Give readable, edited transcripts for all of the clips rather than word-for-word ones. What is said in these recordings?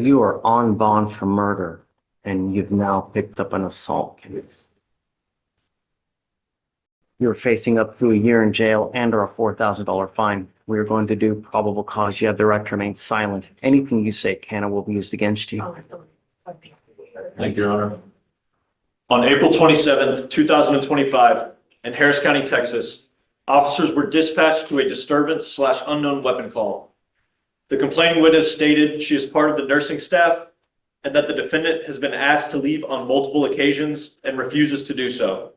You are on bond for murder, and you've now picked up an assault case. You're facing up to a year in jail and or a $4,000 fine. We're going to do probable cause. You have the right to remain silent. Anything you say can or will be used against you. Thank you, Your Honor. On April 27th, 2025, in Harris County, Texas, officers were dispatched to a disturbance/unknown weapon call. The complaining witness stated she is part of the nursing staff and that the defendant has been asked to leave on multiple occasions and refuses to do so.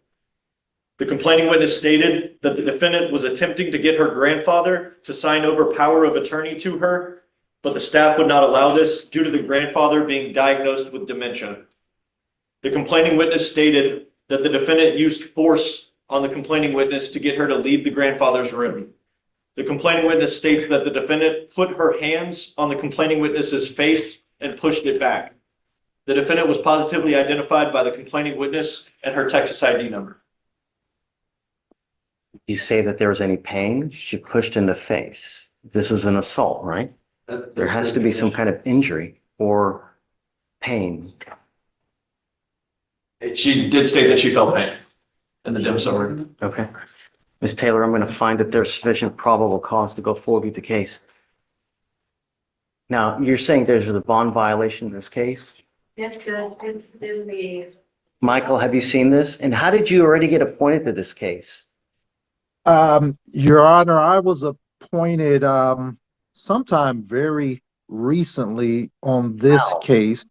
The complaining witness stated that the defendant was attempting to get her grandfather to sign over power of attorney to her, but the staff would not allow this due to the grandfather being diagnosed with dementia. The complaining witness stated that the defendant used force on the complaining witness to get her to leave the grandfather's room. The complaining witness states that the defendant put her hands on the complaining witness's face and pushed it back. The defendant was positively identified by the complaining witness and her Texas ID number. You say that there was any pain? She pushed in the face. This is an assault, right? There has to be some kind of injury or pain. She did state that she felt pain in the dim summary. Okay. Ms. Taylor, I'm going to find that there's sufficient probable cause to go forward with the case. Now, you're saying there's a bond violation in this case? Yes, Judge, it's in the. Michael, have you seen this? And how did you already get appointed to this case? Your Honor, I was appointed sometime very recently on this case.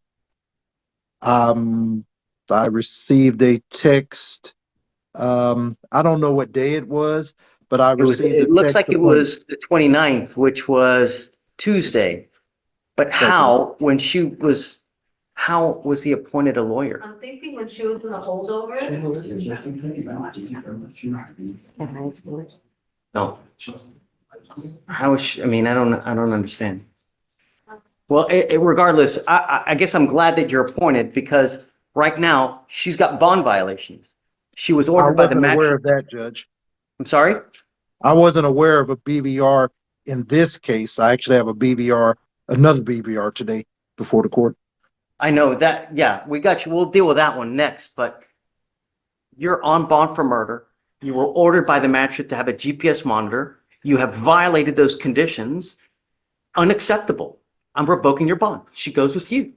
I received a text. I don't know what day it was, but I received It looks like it was the 29th, which was Tuesday. But how was he appointed a lawyer? I'm thinking when she was in the holdover. No. How is she, I mean, I don't understand. Well, regardless, I guess I'm glad that you're appointed because right now she's got bond violations. She was ordered by the magistrate. I wasn't aware of that, Judge. I'm sorry? I wasn't aware of a BVR in this case. I actually have a BVR, another BVR today before the court. I know that. Yeah, we got you. We'll deal with that one next, but you're on bond for murder. You were ordered by the magistrate to have a GPS monitor. You have violated those conditions. Unacceptable. I'm revoking your bond. She goes with you.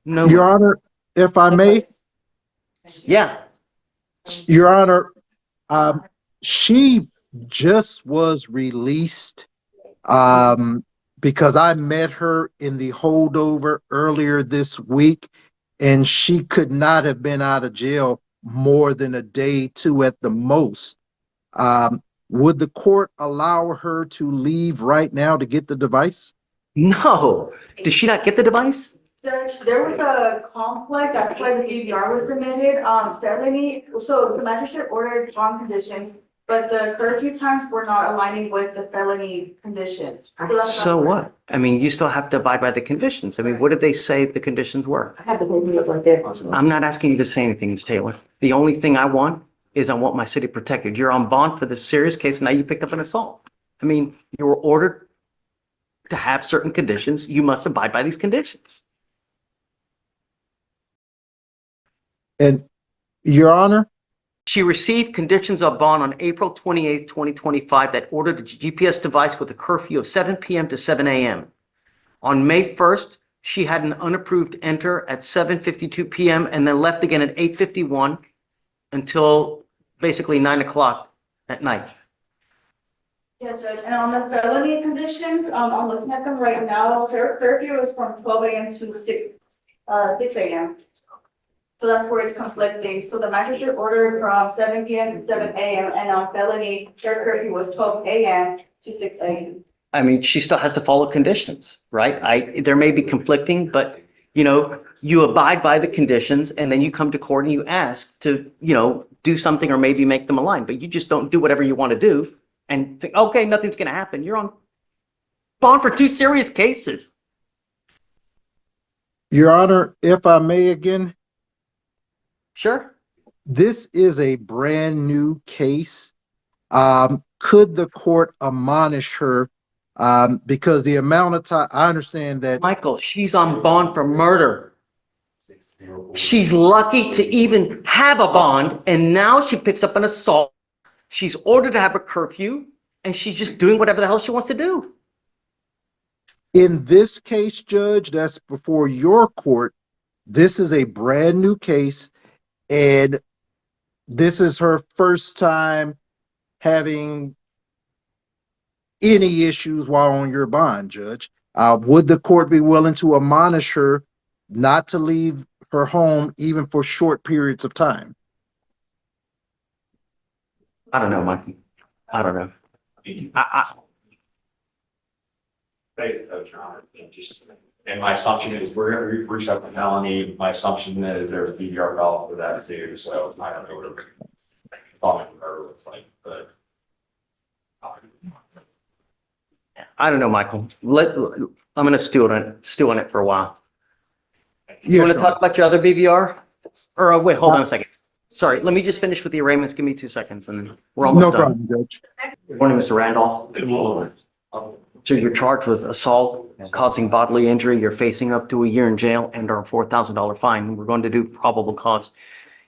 No. Your Honor, if I may. Yeah. Your Honor, she just was released because I met her in the holdover earlier this week, and she could not have been out of jail more than a day, two at the most. Would the court allow her to leave right now to get the device? No. Did she not get the device? Judge, there was a conflict, that's why the DVR was submitted, felony, so the magistrate ordered bond conditions, but the curfew times were not aligning with the felony conditions. So what? I mean, you still have to abide by the conditions. I mean, what did they say the conditions were? I have the paperwork right there. I'm not asking you to say anything, Ms. Taylor. The only thing I want is I want my city protected. You're on bond for this serious case, and now you picked up an assault. I mean, you were ordered to have certain conditions. You must abide by these conditions. And Your Honor, She received conditions of bond on April 28, 2025 that ordered a GPS device with a curfew of 7 p.m. to 7 a.m. On May 1st, she had an unapproved enter at 7:52 p.m. and then left again at 8:51 until basically 9 o'clock at night. Yes, Judge, and on the felony conditions, I'm looking at them right now, her curfew is from 12 a.m. to 6 a.m. So that's where it's conflicting. So the magistrate ordered from 7 p.m. to 7 a.m. and on felony, her curfew was 12 a.m. to 6 a.m. I mean, she still has to follow conditions, right? There may be conflicting, but you abide by the conditions and then you come to court and you ask to, do something or maybe make them align, but you just don't do whatever you want to do and think, okay, nothing's going to happen. You're on bond for 2 serious cases. Your Honor, if I may again. Sure. This is a brand new case. Could the court admonish her Because the amount of time, I understand that. Michael, she's on bond for murder. She's lucky to even have a bond, and now she picks up an assault. She's ordered to have a curfew, and she's just doing whatever the hell she wants to do. In this case, Judge, that's before your court. This is a brand new case, and this is her first time having any issues while on your bond, Judge. Would the court be willing to admonish her not to leave her home even for short periods of time? I don't know, Mikey. I don't know. And my assumption is we're gonna reach out to Melanie. My assumption is there's a BVR valve for that too, so I don't know what her thought of her looks like, but. I don't know, Michael. I'm gonna stew on it for a while. You Yeah, want to sure. talk about your other BVR? Or wait, hold on a second. Sorry, let me just finish with the arraignments. Give me 2 seconds, and then we're almost No done. problem, Judge. Good morning, Mr. Randolph. Good morning. So you're charged with assault, causing bodily injury. You're facing up to a year in jail and our $4,000 fine. We're going to do probable cause.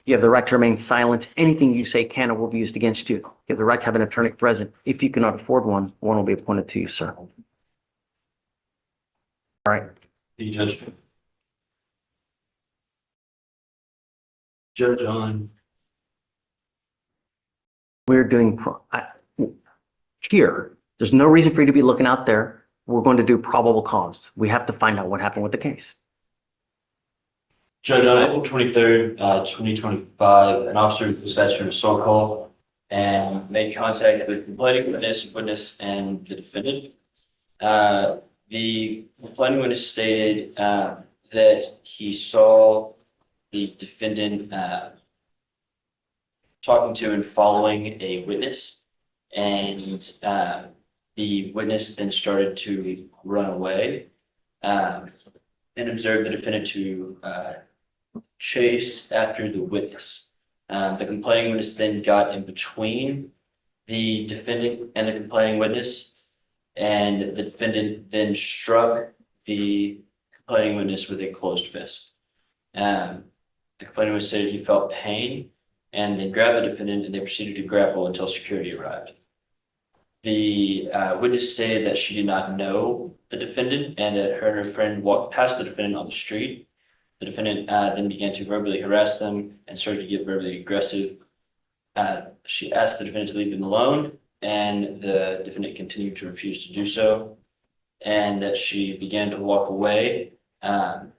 You have the right to remain silent. Anything you say can or will be used against you. You have the right to have an attorney present. If you cannot afford one, one will be appointed to you, sir. All right. The judge. Judge on. We're doing here. There's no reason for you to be looking out there. We're going to do probable cause. We have to find out what happened with the case. Judge, on April 23rd, 2025, an officer dispatched an assault call and made contact with the complaining witness, and the defendant. The complaining witness stated that he saw the defendant talking to and following a witness, and the witness then started to run away and observed the defendant to chase after the witness. The complaining witness then got in between the defendant and the complaining witness, and the defendant then struck the complaining witness with a closed fist. The complaining witness said he felt pain, and they grabbed the defendant and they proceeded to grapple until security arrived. The witness stated that she did not know the defendant and that her and her friend walked past the defendant on the street. The defendant then began to verbally harass them and started to get verbally aggressive. She asked the defendant to leave them alone, and the defendant continued to refuse to do so, and that she began to walk away and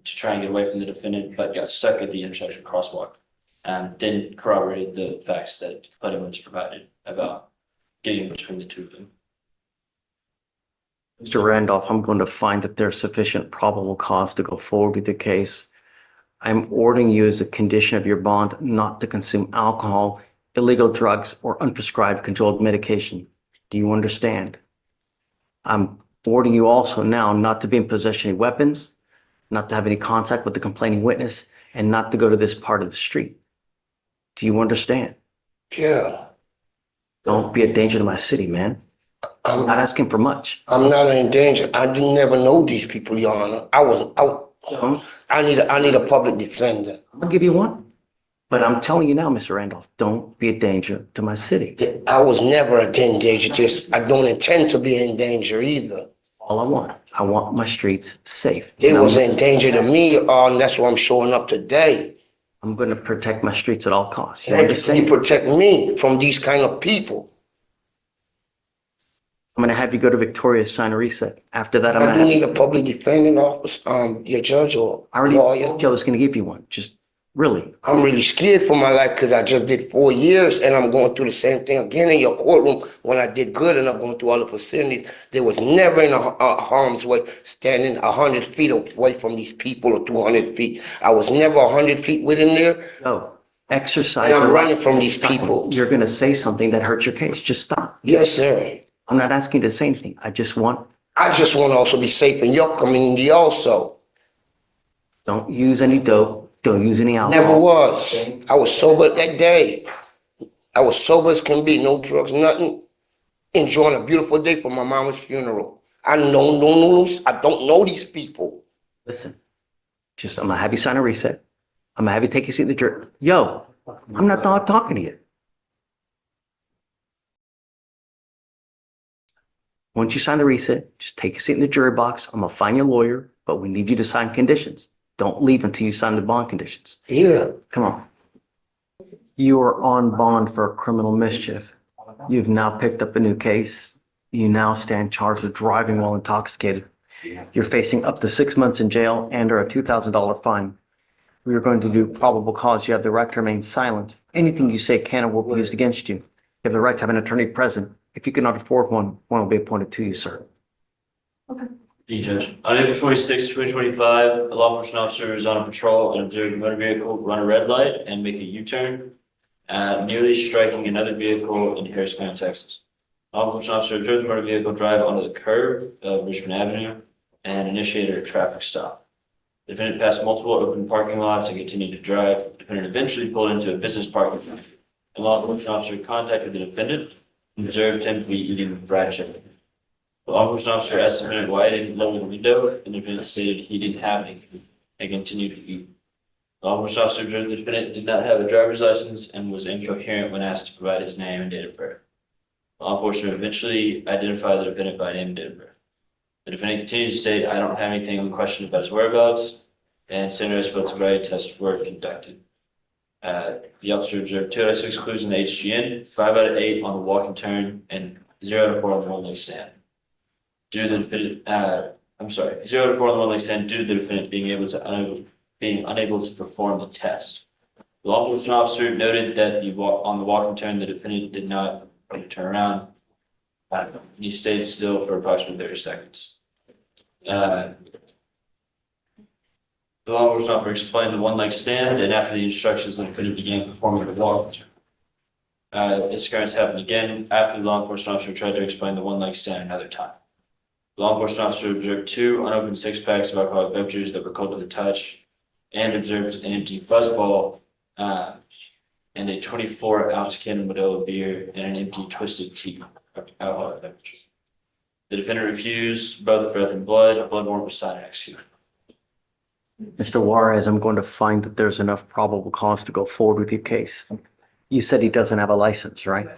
to try and get away from the defendant, but got stuck at the intersection crosswalk. Then corroborated the facts that the complaining witness provided about getting between the two of them. Mr. Randolph, I'm going to find that there's sufficient probable cause to go forward with the case. I'm ordering you as a condition of your bond not to consume alcohol, illegal drugs, or unprescribed controlled medication. Do you understand? I'm ordering you also now not to be in possession of any weapons, not to have any contact with the complaining witness, and not to go to this part of the street. Do you understand? Yeah. Don't be a danger to my city, man. I'm not asking for much. I'm not in danger. I didn't never know these people, Your Honor. I wasn't out. So, I need a public defender. I'll give you one. But I'm telling you now, Mr. Randolph, don't be a danger to my city. I was never in danger. Just I don't intend to be in danger either. All I want my streets safe. It And was in danger to me, and that's why I'm showing up today. I'm going to protect my streets at all costs. You You understand? protect me from these kind of people. I'm going to have you go to Victoria, sign a reset. After that, I'm I going do to need a public defending office, your judge or I already lawyer. told you I was going to give you one. Just really. I'm really scared for my life because I just did 4 years and I'm going through the same thing again in your courtroom when I did good and I'm going through all the facilities. There was never in a harm's way standing 100 feet away from these people or 200 feet. I was never 100 feet within there. Go. Exercise. And I'm the right running from to these stop. people. You're going to say something that hurts your case. Just stop. Yes, sir. I'm not asking you to say anything. I just want, I just want to also be safe in your community also. don't use any dope. Don't use any alcohol. Never was. I was sober that day. I was sober as can be. No drugs, nothing. enjoying a beautiful day for my mama's funeral. I don't know these people. Listen, I'm gonna have you sign a reset. I'm gonna have you take your seat in the jury. Yo, I'm not talking to you. Once you sign the reset, just take a seat in the jury box. I'm gonna find your lawyer, but we need you to sign conditions. Don't leave until you sign the bond conditions. Yeah. Come on. You are on bond for criminal mischief. You've now picked up a new case. You now stand charged with driving while intoxicated. You're facing up to 6 months in jail and or a $2,000 fine. We are going to do probable cause. You have the right to remain silent. Anything you say can and will be used against you. You have the right to have an attorney present. If you cannot afford one will be appointed to you, sir. The judge. On April 26, 2025, a law enforcement officer is on patrol and observed a motor vehicle run a red light and make a U-turn, nearly striking another vehicle in Harris County, Texas. Law enforcement officer observed the motor vehicle drive onto the curb of Richmond Avenue and initiated a traffic stop. The defendant passed multiple open parking lots and continued to drive. The defendant eventually pulled into a business parking lot. The law enforcement officer contacted the defendant and observed him to be eating fried chicken. The law enforcement officer asked the defendant why he didn't lower the window, and the defendant stated he didn't have any food and continued to eat. The law enforcement officer observed the defendant did not have a driver's license and was incoherent when asked to provide his name and date of birth. Law enforcement eventually identified the defendant by name and date of birth. The defendant continued to state, "I don't have anything on question about his whereabouts," and standardized field sobriety tests were conducted. The officer observed 2 out of 6 clues in the HGN, 5 out of 8 on the walk and turn, and 0 out of 4 on the one-leg stand. Due to the defendant, 0 out of 4 on the one-leg stand due to the defendant being unable to perform the test. The law enforcement officer noted that on the walk and turn, the defendant did not turn around. He stayed still for approximately 30 seconds. The law enforcement officer explained the one-leg stand, and after the instructions, the defendant began performing the walk. This occurrence happened again after the law enforcement officer tried to explain the one-leg stand another time. The law enforcement officer observed 2 unopened 6-packs of alcoholic beverages that were cold to the touch, and observed an empty fuzzball and a 24-ounce can of Modelo beer and an empty Twisted Tea alcoholic beverage. The defendant refused both breath and blood. A blood warrant was signed and executed. Mr. Juarez, I'm going to find that there's enough probable cause to go forward with your case. You said he doesn't have a license, right?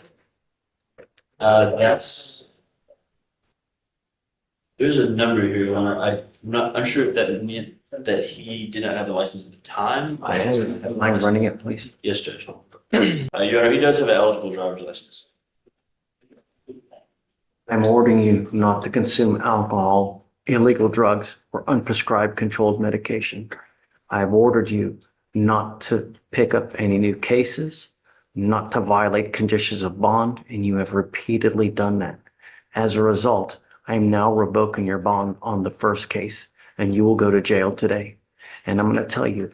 There's a number here, Your Honor. I'm not unsure if that meant that he did not have the license at the time. Mind running it, please? Yes, Judge. Your Honor, he does have an eligible driver's license. I'm ordering you not to consume alcohol, illegal drugs, or unprescribed controlled medication. I've ordered you not to pick up any new cases, not to violate conditions of bond, and you have repeatedly done that. As a result, I am now revoking your bond on the first case, and you will go to jail today. And I'm going to tell you,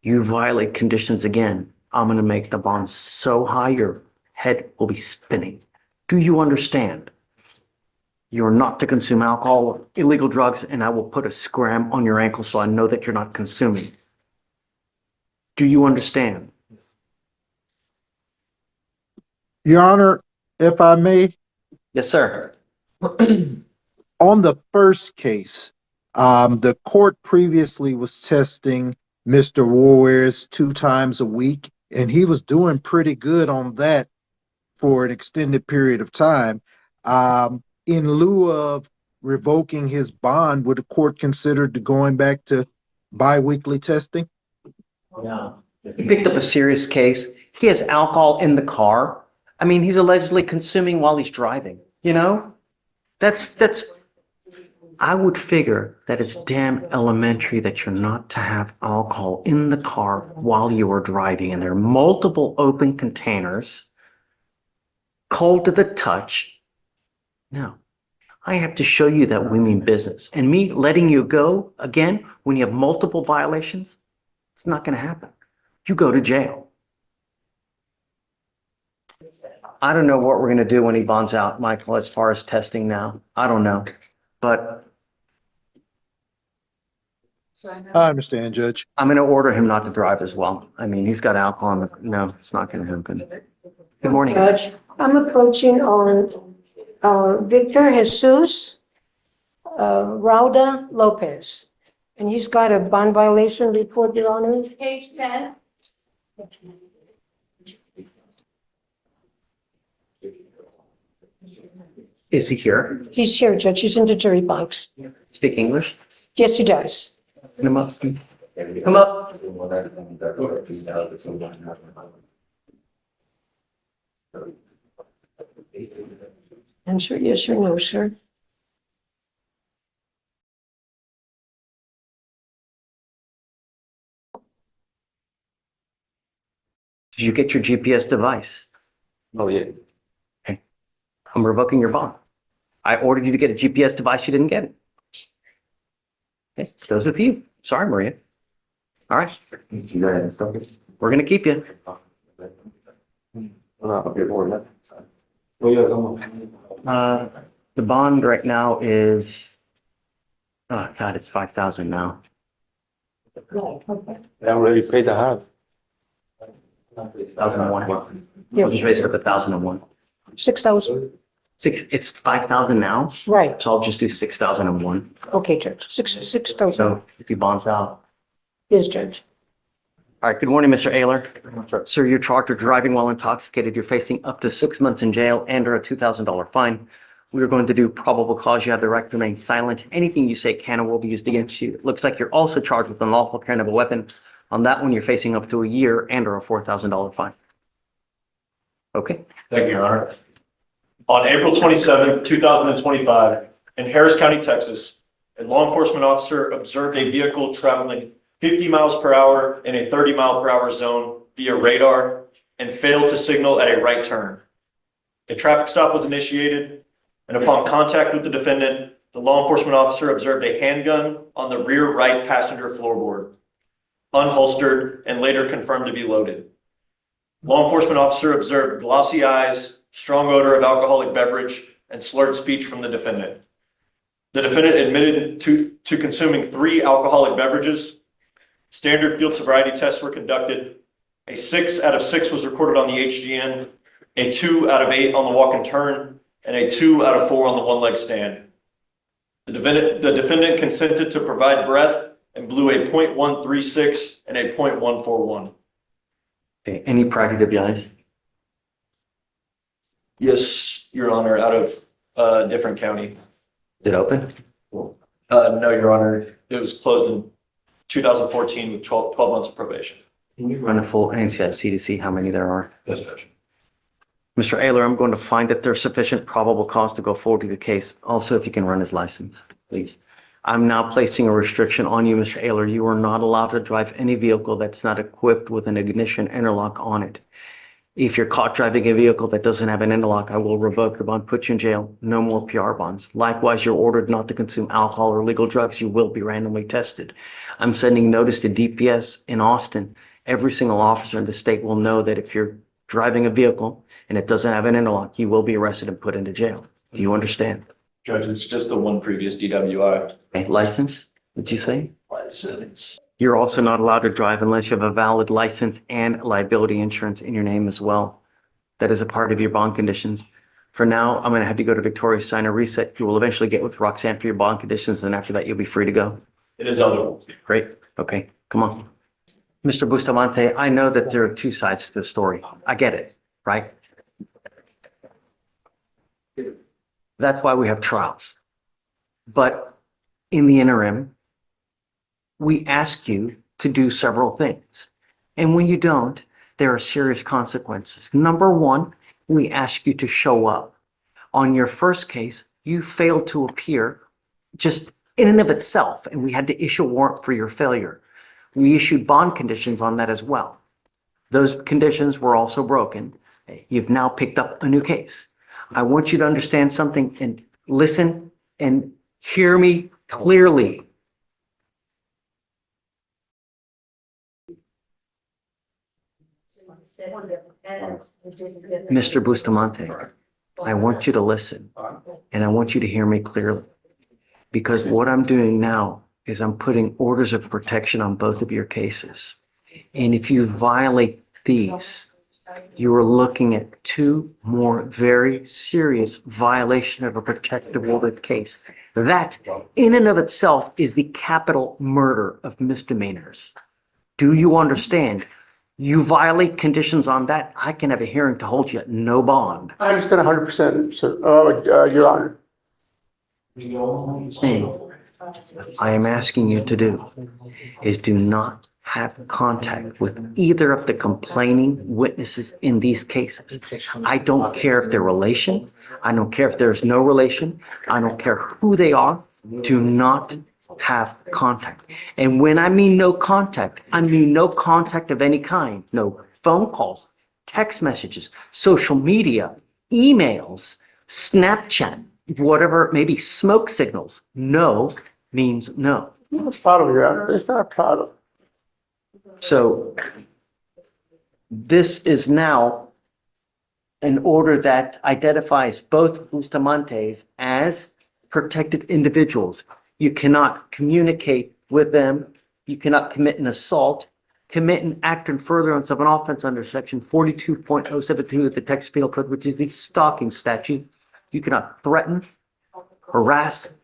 you violate conditions again, I'm going to make the bond so high your head will be spinning. Do you understand? You're not to consume alcohol or illegal drugs, and I will put a scram on your ankle so I know that you're not consuming. Do you understand? Your Honor, if I may, Yes, sir. on the first case, the court previously was testing Mr. Juarez 2 times a week, and he was doing pretty good on that for an extended period of time. In lieu of revoking his bond, would the court consider going back to bi-weekly testing? Yeah. He picked up a serious case. He has alcohol in the car. I mean, he's allegedly consuming while he's driving, you know? I would figure that it's damn elementary that you're not to have alcohol in the car while you are driving. And there are multiple open containers, cold to the touch. No, I have to show you that we mean business. And me letting you go again when you have multiple violations, it's not going to happen. You go to jail. I don't know what we're going to do when he bonds out, Michael, as far as testing now. I don't know. But I understand, Judge. I'm going to order him not to drive as well. I mean, he's got alcohol in the, no, it's not going to happen. Good morning. Judge, I'm approaching on Victor Jesus Rauda Lopez. And he's got a bond violation report, Your Honor. Page 10. Is he here? He's here, Judge. He's in the jury box. Speak English? Yes, he does. Come up. Come up. Answer yes or no, sir. Did you get your GPS device? Oh, yeah. I'm revoking your bond. I ordered you to get a GPS device. You didn't get it. Okay, goes with you. Sorry, Maria. All right. We're going to keep you. The bond right now is, oh God, it's 5,000 now. I already paid the half. 1,001. We'll just raise it up 1,001. 6,000. It's 5,000 now, Right. so I'll just do 6,001. Okay, Judge. 6,000. So if he bonds out. Yes, Judge. All right, good morning, Mr. Ayler. Sir, you're charged with driving while intoxicated. You're facing up to 6 months in jail and or a $2,000 fine. We are going to do probable cause. You have the right to remain silent. Anything you say can or will be used against you. It looks like you're also charged with unlawful carrying of a weapon. On that one, you're facing up to a year and or a $4,000 fine. Okay. Thank you, Your Honor. On April 27, 2025, in Harris County, Texas, a law enforcement officer observed a vehicle traveling 50 miles per hour in a 30 mile per hour zone via radar and failed to signal at a right turn. A traffic stop was initiated, and upon contact with the defendant, the law enforcement officer observed a handgun on the rear right passenger floorboard, unholstered and later confirmed to be loaded. Law enforcement officer observed glossy eyes, strong odor of alcoholic beverage, and slurred speech from the defendant. The defendant admitted to consuming 3 alcoholic beverages. Standard field sobriety tests were conducted. A 6 out of 6 was recorded on the HGN, a 2 out of 8 on the walk and turn, and a 2 out of 4 on the one-leg stand. The defendant consented to provide breath and blew a .136 and a .141. Okay. Any prior DWIs? Yes, Your Honor, out of a different county. Is it open? No, Your Honor, it was closed in 2014 with 12 months of probation. Can you run a full NCIC to see how many there are? Yes, Judge. Mr. Ayler, I'm going to find that there's sufficient probable cause to go forward with the case. Also, if you can run his license, please. I'm now placing a restriction on you, Mr. Ayler. You are not allowed to drive any vehicle that's not equipped with an ignition interlock on it. If you're caught driving a vehicle that doesn't have an interlock, I will revoke your bond, put you in jail. No more PR bonds. Likewise, you're ordered not to consume alcohol or illegal drugs. You will be randomly tested. I'm sending notice to DPS in Austin. Every single officer in the state will know that if you're driving a vehicle and it doesn't have an interlock, you will be arrested and put into jail. Do you understand? Judge, it's just the one previous DWI. Okay, license, what'd you say? License. You're also not allowed to drive unless you have a valid license and liability insurance in your name as well. That is a part of your bond conditions. For now, I'm going to have you go to Victoria, sign a reset. You will eventually get with Roxanne for your bond conditions, and after that, you'll be free to go. It is eligible. Great. Okay, come on. Mr. Bustamante, I know that there are 2 sides to the story. I get it, right? That's why we have trials. But in the interim, we ask you to do several things. And when you don't, there are serious consequences. Number 1, we ask you to show up. On your first case, you failed to appear just in and of itself, and we had to issue a warrant for your failure. We issued bond conditions on that as well. Those conditions were also broken. You've now picked up a new case. I want you to understand something and listen and hear me clearly. Mr. Bustamante, I want you to listen and I want you to hear me clearly, because what I'm doing now is I'm putting orders of protection on both of your cases. And if you violate these, You are looking at two more very serious violation of a protective order case. That, in and of itself, is the capital murder of misdemeanors. Do you understand? You violate conditions on that, I can have a hearing to hold you at no bond. I understand 100%, sir, Your Honor. The only thing I am asking you to do is do not have contact with either of the complaining witnesses in these cases. I don't care if they're relation. I don't care if there's no relation. I don't care who they are. Do not have contact. And when I mean no contact, I mean no contact of any kind. No phone calls, text messages, social media, emails, Snapchat, whatever it may be, smoke signals. No means no. It's a problem, Your Honor. It's not a problem. So this is now an order that identifies both Bustamantes as protected individuals. You cannot communicate with them. You cannot commit an assault, commit an act in furtherance of an offense under section 42.072 of the Texas Penal Code, which is the stalking statute. You cannot threaten, harass,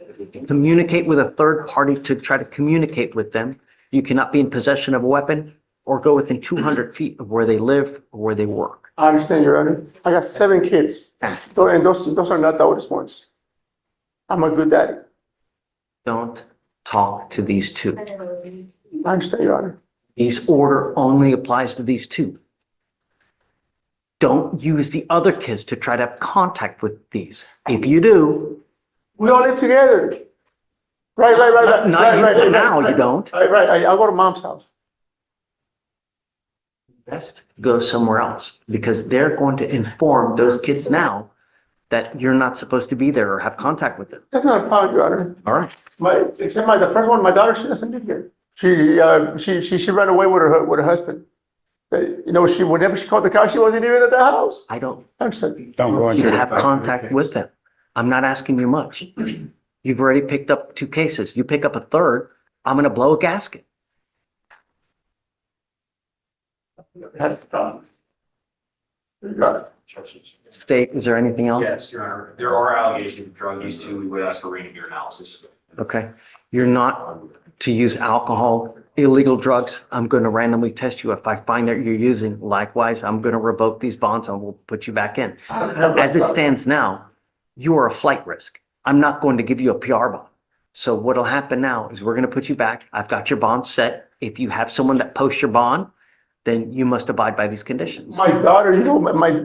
communicate with a third party to try to communicate with them. You cannot be in possession of a weapon or go within 200 feet of where they live or where they work. I understand, Your Honor. I got 7 kids, and those are not the oldest ones. I'm a good daddy. Don't talk to these two. I understand, Your Honor. This order only applies to these two. Don't use the other kids to try to have contact with these. If you do, We all live together. Right. now you don't. Right. I'll go to Mom's house. Best go somewhere else because they're going to inform those kids now that you're not supposed to be there or have contact with them. That's not a problem, Your Honor. All right. The first one, my daughter, she doesn't live here. She ran away with her husband. Whenever she called the cops, she wasn't even at the house. I don't. I'm sorry. Don't go into You the have contact with them. I'm not asking you much. You've already picked up 2 cases. You pick up a third, I'm going to blow a gasket. That's the problem. You got it. State, is there anything else? Yes, Your Honor. There are allegations of drug use too. We would ask for reading your analysis. Okay. You're not to use alcohol, illegal drugs. I'm going to randomly test you. If I find that you're using, likewise, I'm going to revoke these bonds and we'll put you back in. As it stands now, you are a flight risk. I'm not going to give you a PR bond. So what'll happen now is we're going to put you back. I've got your bond set. If you have someone that posts your bond, then you must abide by these conditions. My daughter, my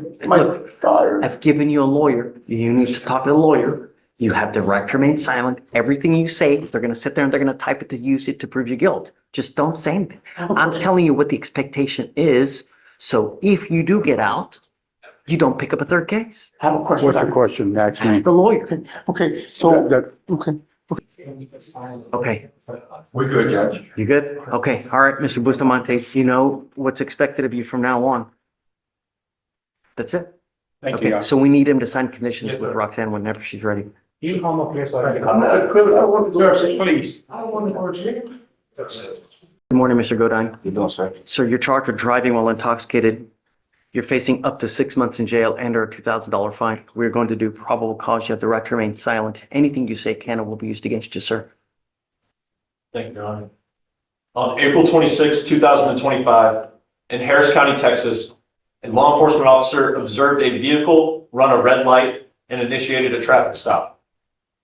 daughter. I've given you a lawyer. You need to talk to the lawyer. You have the right to remain silent. Everything you say, they're going to sit there and they're going to type it to use it to prove your guilt. Just don't say anything. I'm telling you what the expectation is. So if you do get out, you don't pick up a third case. I have a question. What's your question? Ask me. Ask the lawyer. Okay, so, okay. Okay. We're good, Judge. You good? Okay. All right, Mr. Bustamante, you know what's expected of you from now on. That's it. Thank Okay, so we need him to sign conditions Yes, with sir. Roxanne whenever she's ready. You come up here so I can. I'm not equivalent. I want to go. Please. I want to go to jail. Good morning, Mr. Godine. You doing, sir? Sir, you're charged with driving while intoxicated. You're facing up to 6 months in jail and or a $2,000 fine. We're going to do probable cause. You have the right to remain silent. Anything you say can and will be used against you, sir. Thank you, Your Honor. On April 26, 2025, in Harris County, Texas, a law enforcement officer observed a vehicle run a red light and initiated a traffic stop.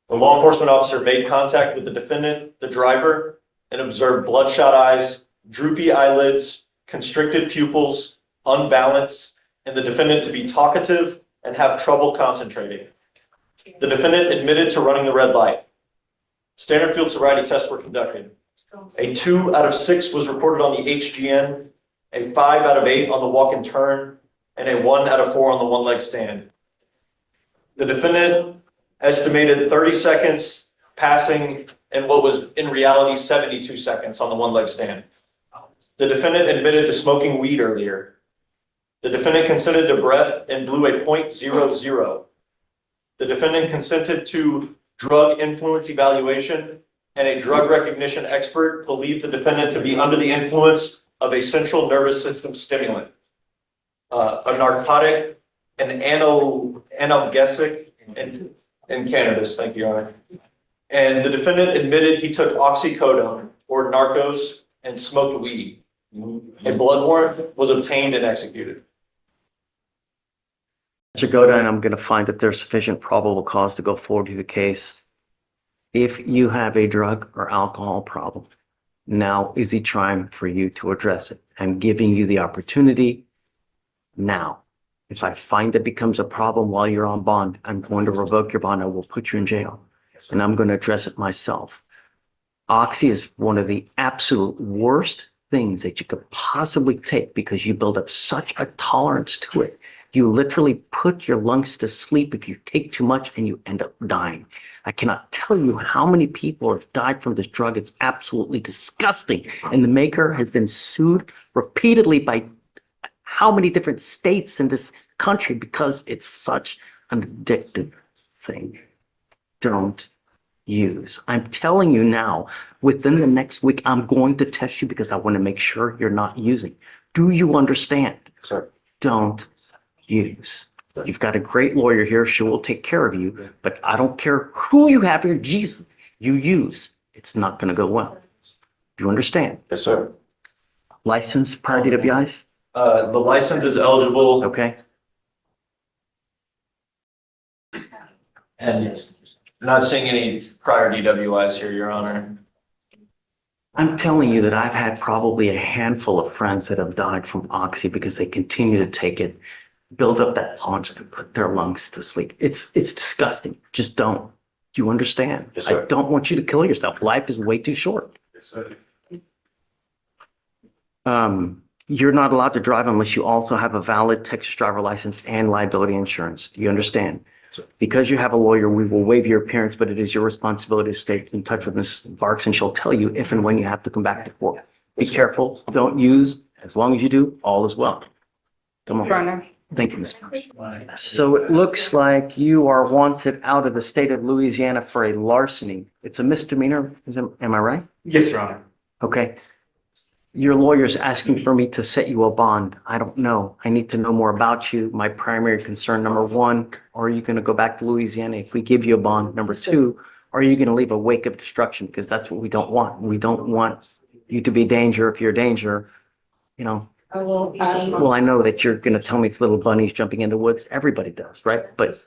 The law enforcement officer made contact with the defendant, the driver, and observed bloodshot eyes, droopy eyelids, constricted pupils, unbalanced, and the defendant to be talkative and have trouble concentrating. The defendant admitted to running the red light. Standard field sobriety tests were conducted. A 2 out of 6 was reported on the HGN, a 5 out of 8 on the walk and turn, and a 1 out of 4 on the one-leg stand. The defendant estimated 30 seconds passing in what was in reality 72 seconds on the one-leg stand. The defendant admitted to smoking weed earlier. The defendant consented to breath and blew a .00. The defendant consented to drug influence evaluation, and a drug recognition expert believed the defendant to be under the influence of a central nervous system stimulant. a narcotic, an analgesic, and cannabis. Thank you, Your Honor. And the defendant admitted he took oxycodone or narcos and smoked weed. A blood warrant was obtained and executed. Mr. Godin, I'm going to find that there's sufficient probable cause to go forward with the case. If you have a drug or alcohol problem, now is the time for you to address it. I'm giving you the opportunity now. If I find that becomes a problem while you're on bond, I'm going to revoke your bond. I will put you in jail, and I'm going to address it myself. Oxy is one of the absolute worst things that you could possibly take because you build up such a tolerance to it. You literally put your lungs to sleep if you take too much and you end up dying. I cannot tell you how many people have died from this drug. It's absolutely disgusting. And the maker has been sued repeatedly by how many different states in this country because it's such an addictive thing. Don't use. I'm telling you now, within the next week, I'm going to test you because I want to make sure you're not using. Do you understand? Sir. Don't use. You've got a great lawyer here. She will take care of you, but I don't care who you have here. Jesus, you use. It's not going to go well. Do you understand? Yes, sir. License, prior DWIs? The license is eligible. Okay. And not seeing any prior DWIs here, Your Honor. I'm telling you that I've had probably a handful of friends that have died from Oxy because they continue to take it, build up that punch and put their lungs to sleep. It's disgusting. Just don't. Do you understand? Yes, sir. I don't want you to kill yourself. Life is way too short. Yes, sir. You're not allowed to drive unless you also have a valid Texas driver license and liability insurance. Do you understand? Because you have a lawyer, we will waive your appearance, but it is your responsibility to stay in touch with Ms. Barks, and she'll tell you if and when you have to come back to court. Be careful. Don't use. As long as you do, all is well. Come on. Thank you, Ms. Barks. So it looks like you are wanted out of the state of Louisiana for a larceny. It's a misdemeanor. Am I right? Yes, Your Honor. Okay. Your lawyer's asking for me to set you a bond. I don't know. I need to know more about you. My primary concern, number one, are you going to go back to Louisiana if we give you a bond? Number two, are you going to leave a wake of destruction? Because that's what we don't want. We don't want you to be danger. If you're danger, you know. Well, I know that you're going to tell me it's little bunnies jumping in the woods. Everybody does, right? But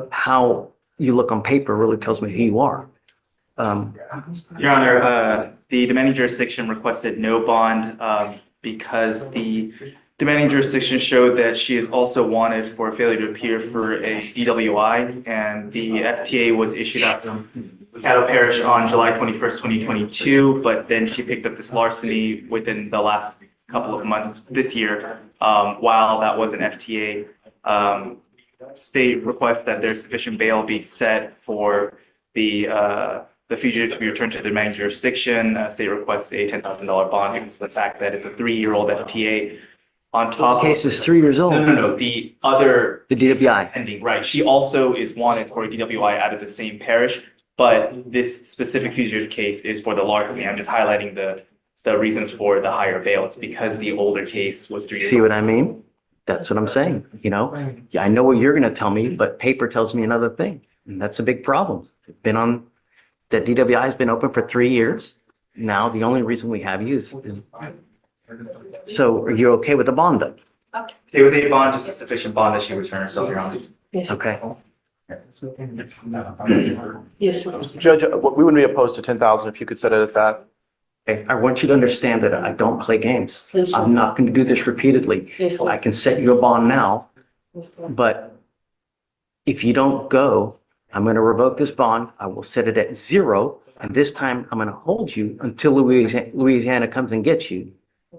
how you look on paper really tells me who you are. Your Honor, the demanding jurisdiction requested no bond because the demanding jurisdiction showed that she is also wanted for failure to appear for a DWI, and the FTA was issued out from Caddo Parish on July 21st, 2022, but then she picked up this larceny within the last couple of months this year. While that was an FTA, state requests that there's sufficient bail be set for the fugitive to be returned to the demanding jurisdiction. State requests a $10,000 bond because of the fact that it's a 3-year-old FTA. On top, The case is 3 years old. no. The other The DWI. pending, right? She also is wanted for a DWI out of the same parish, but this specific fugitive case is for the larceny. I'm just highlighting the reasons for the higher bail. It's because the older case was 3 years See old. what I mean? That's what I'm saying. You know, yeah, I know what you're going to tell me, but paper tells me another thing. And that's a big problem. That DWI has been open for 3 years. Now, the only reason we have you is so are you okay with the bond though? Okay, with a bond, just a sufficient bond that she return herself, Your Honor. Okay. Yes, Judge, we wouldn't be opposed to 10,000 if you could set it at that. Okay. I want you to understand that I don't play games. I'm not going to do this repeatedly. Yes. I can set you a bond now, but if you don't go, I'm going to revoke this bond. I will set it at 0. And this time I'm going to hold you until Louisiana comes and gets you.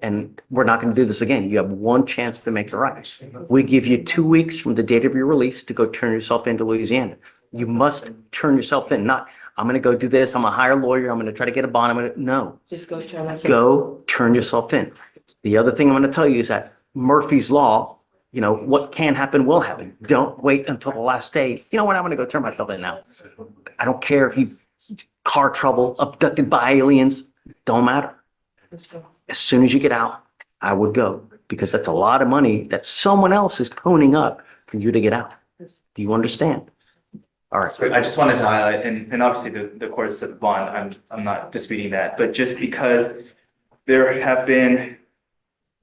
And we're not going to do this again. You have one chance to make it right. We give you 2 weeks from the date of your release to go turn yourself into Louisiana. You must turn yourself in. Not, I'm going to go do this. I'm a hire lawyer. I'm going to try to get a bond. No. just go turn us. Go turn yourself in. The other thing I'm going to tell you is that Murphy's Law, you know, what can happen will happen. Don't wait until the last day. You know what? I'm going to go turn myself in now. I don't care if you car trouble, abducted by aliens. Don't matter. As soon as you get out, I would go. because that's a lot of money that someone else is toning up for you to get out. Do you understand? All right. So I just wanted to highlight, and obviously the court set the bond, I'm not disputing that, but just because there have been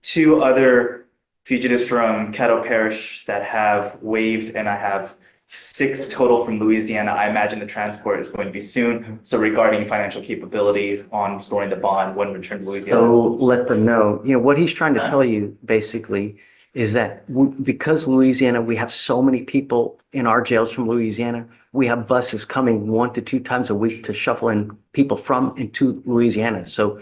2 other fugitives from Caddo Parish that have waived, and I have 6 total from Louisiana. I imagine the transport is going to be soon. So regarding financial capabilities on restoring the bond when returned to Louisiana. So let them know, what he's trying to tell you basically is that because Louisiana, we have so many people in our jails from Louisiana, we have buses coming 1 to 2 times a week to shuffle in people from and to Louisiana. So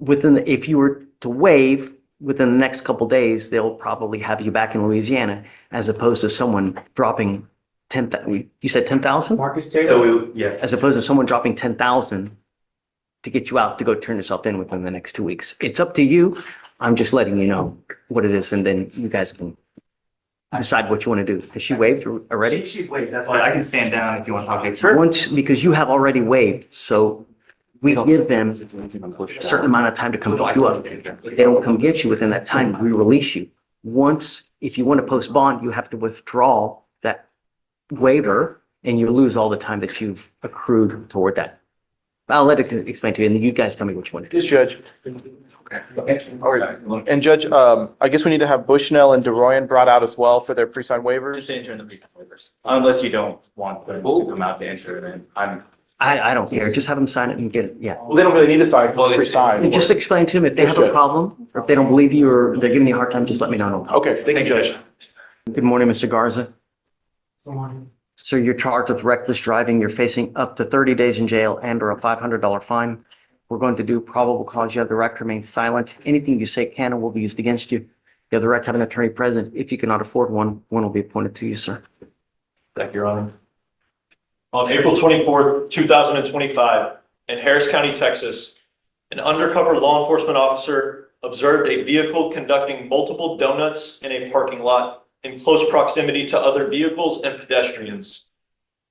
if you were to waive within the next couple of days, they'll probably have you back in Louisiana as opposed to someone dropping 10,000. You said 10,000? Marcus Taylor? So yes. As opposed to someone dropping 10,000 to get you out to go turn yourself in within the next 2 weeks. It's up to you. I'm just letting you know what it is, and then you guys can decide what you want to do. Has she waived already? She's waived. That's why I can stand down if you want to talk to her. Once, because you have already waived, so we give them a certain amount of time to come pick you up. If they don't come get you within that time, we release you. Once, if you want to post bond, you have to withdraw that waiver, and you lose all the time that you've accrued toward that. I'll let it explain to you, and then you guys tell me what you want to do. Yes, Judge. And Judge, I guess we need to have Bushnell and DeRoyan brought out as well for their pre-signed waivers. Just enter in the pre-signed waivers. Unless you don't want them to come out to enter, then I don't care. Just have them sign it and get it. Yeah. Well, they don't really need to sign, pre-signed. And just explain to them if they have a problem or if they don't believe you or they're giving you a hard time, just let me know. Okay, thank you, Judge. Good morning, Mr. Garza. Good morning. Sir, you're charged with reckless driving. You're facing up to 30 days in jail and or a $500 fine. We're going to do probable cause. You have the right to remain silent. Anything you say can and will be used against you. You have the right to have an attorney present. If you cannot afford one will be appointed to you, sir. Thank you, Your Honor. On April 24th, 2025, in Harris County, Texas, an undercover law enforcement officer observed a vehicle conducting multiple donuts in a parking lot in close proximity to other vehicles and pedestrians.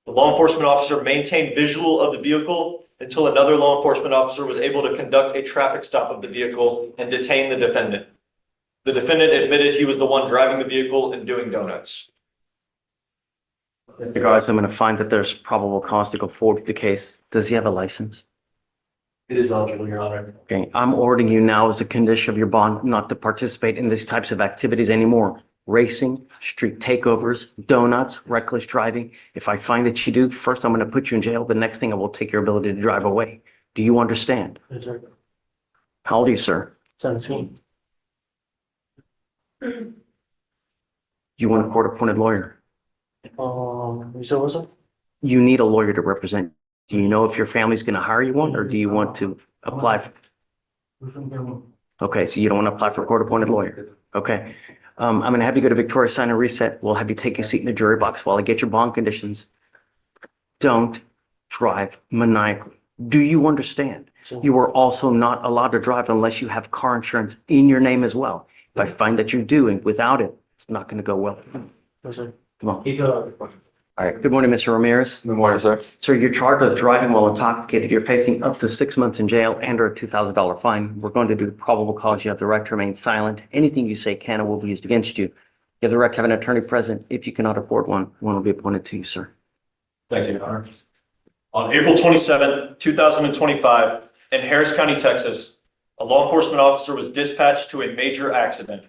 The law enforcement officer maintained visual of the vehicle until another law enforcement officer was able to conduct a traffic stop of the vehicle and detain the defendant. The defendant admitted he was the one driving the vehicle and doing donuts. Mr. Garza, I'm going to find that there's probable cause to go forward with the case. Does he have a license? It is eligible, Your Honor. Okay, I'm ordering you now as a condition of your bond not to participate in these types of activities anymore. Racing, street takeovers, donuts, reckless driving. If I find that you do, first I'm going to put you in jail. The next thing I will take your ability to drive away. Do you understand? Yes, sir. How old are you, sir? 17. You want a court-appointed lawyer? You said what's up? You need a lawyer to represent. Do you know if your family's going to hire you one, or do you want to apply? Okay, so you don't want to apply for a court-appointed lawyer. Okay. I'm going to have you go to Victoria, sign and reset. We'll have you take a seat in the jury box while I get your bond conditions. Don't drive maniacally. Do you understand? You are also not allowed to drive unless you have car insurance in your name as well. If I find that you do and without it, it's not going to go well. Yes, sir. Come on. All right. Good morning, Mr. Ramirez. Good morning, sir. Sir, you're charged with driving while intoxicated. You're facing up to 6 months in jail and or a $2,000 fine. We're going to do probable cause. You have the right to remain silent. Anything you say can and will be used against you. You have the right to have an attorney present. If you cannot afford one will be appointed to you, sir. Thank you, Your Honor. On April 27th, 2025, in Harris County, Texas, a law enforcement officer was dispatched to a major accident.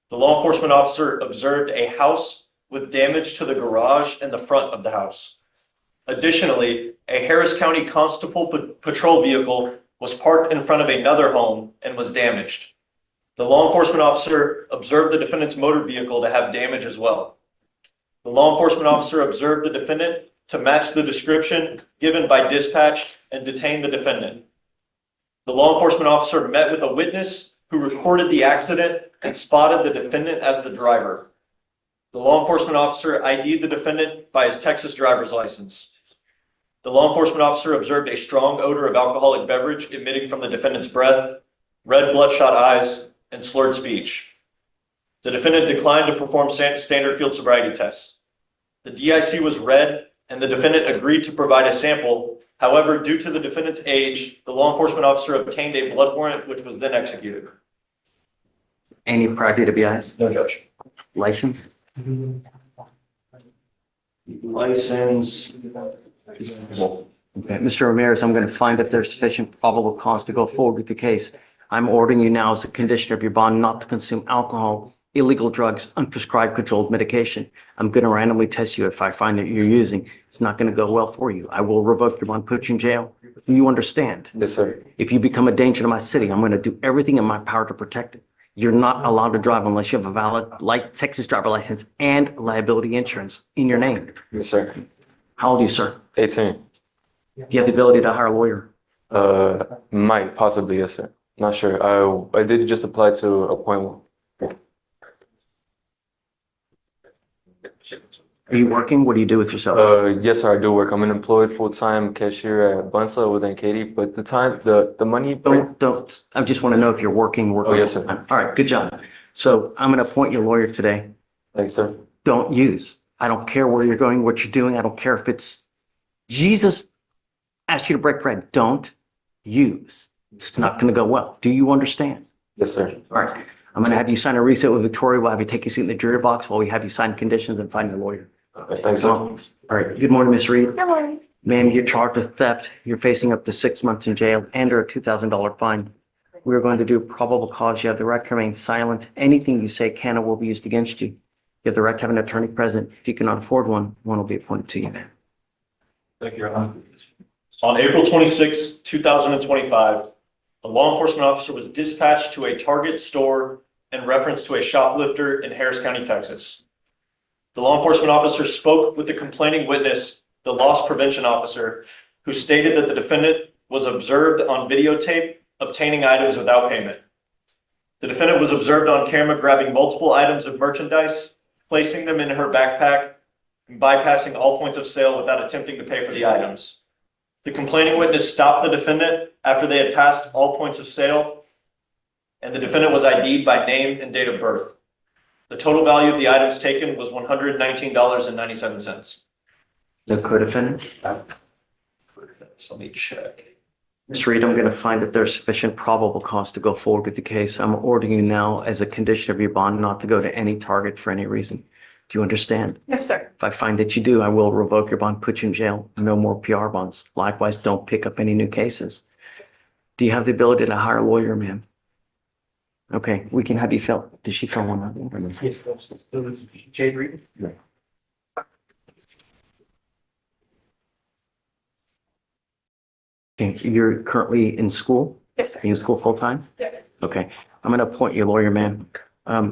The law enforcement officer observed a house with damage to the garage and the front of the house. Additionally, a Harris County Constable patrol vehicle was parked in front of another home and was damaged. The law enforcement officer observed the defendant's motor vehicle to have damage as well. The law enforcement officer observed the defendant to match the description given by dispatch and detained the defendant. The law enforcement officer met with a witness who recorded the accident and spotted the defendant as the driver. The law enforcement officer ID'd the defendant by his Texas driver's license. The law enforcement officer observed a strong odor of alcoholic beverage emitting from the defendant's breath, red bloodshot eyes, and slurred speech. The defendant declined to perform standard field sobriety tests. The DIC was read and the defendant agreed to provide a sample. However, due to the defendant's age, the law enforcement officer obtained a blood warrant which was then executed. Any prior DWIs? No, Judge. License? License. Okay, Mr. Ramirez, I'm going to find that there's sufficient probable cause to go forward with the case. I'm ordering you now as a condition of your bond not to consume alcohol, illegal drugs, unprescribed controlled medication. I'm going to randomly test you if I find that you're using. It's not going to go well for you. I will revoke your bond, put you in jail. Do you understand? Yes, sir. If you become a danger to my city, I'm going to do everything in my power to protect it. You're not allowed to drive unless you have a valid Texas driver license and liability insurance in your name. Yes, sir. How old are you, sir? 18. Do you have the ability to hire a lawyer? Might, possibly, yes, sir. Not sure. I did just apply to appoint one. Are you working? What do you do with yourself? Yes, sir, I do work. I'm an employed full-time cashier at Bunslow within Katy, but the money. Don't. I just want to know if you're working. Oh, yes, sir. All right, good job. So I'm going to appoint your lawyer today. Thanks, sir. Don't use. I don't care where you're going, what you're doing. I don't care if it's Jesus asked you to break bread. Don't use. It's not going to go well. Do you understand? Yes, sir. All right. I'm going to have you sign a reset with Victoria. We'll have you take your seat in the jury box while we have you sign conditions and find your lawyer. Thanks, sir. All right. Good morning, Miss Reed. Good morning. Ma'am, you're charged with theft. You're facing up to 6 months in jail and or a $2,000 fine. We're going to do probable cause. You have the right to remain silent. Anything you say can or will be used against you. You have the right to have an attorney present. If you cannot afford one, one will be appointed to you. Thank you, Your Honor. On April 26, 2025, a law enforcement officer was dispatched to a Target store in reference to a shoplifter in Harris County, Texas. The law enforcement officer spoke with the complaining witness, the loss prevention officer, who stated that the defendant was observed on videotape obtaining items without payment. The defendant was observed on camera grabbing multiple items of merchandise, placing them in her backpack, and bypassing all points of sale without attempting to pay for the items. The complaining witness stopped the defendant after they had passed all points of sale, and the defendant was ID'd by name and date of birth. The total value of the items taken was $119.97. The co-defendant? Let me check. Ms. Reed, I'm going to find that there's sufficient probable cause to go forward with the case. I'm ordering you now as a condition of your bond not to go to any Target for any reason. Do you understand? Yes, sir. If I find that you do, I will revoke your bond, put you in jail. No more PR bonds. Likewise, don't pick up any new cases. Do you have the ability to hire a lawyer, ma'am? Okay, we can have you fill. Did she fill one out? Yes, Jade Reed. Okay, you're currently in school? Yes, sir. Are you in school full-time? Yes. Okay, I'm going to appoint your lawyer, ma'am.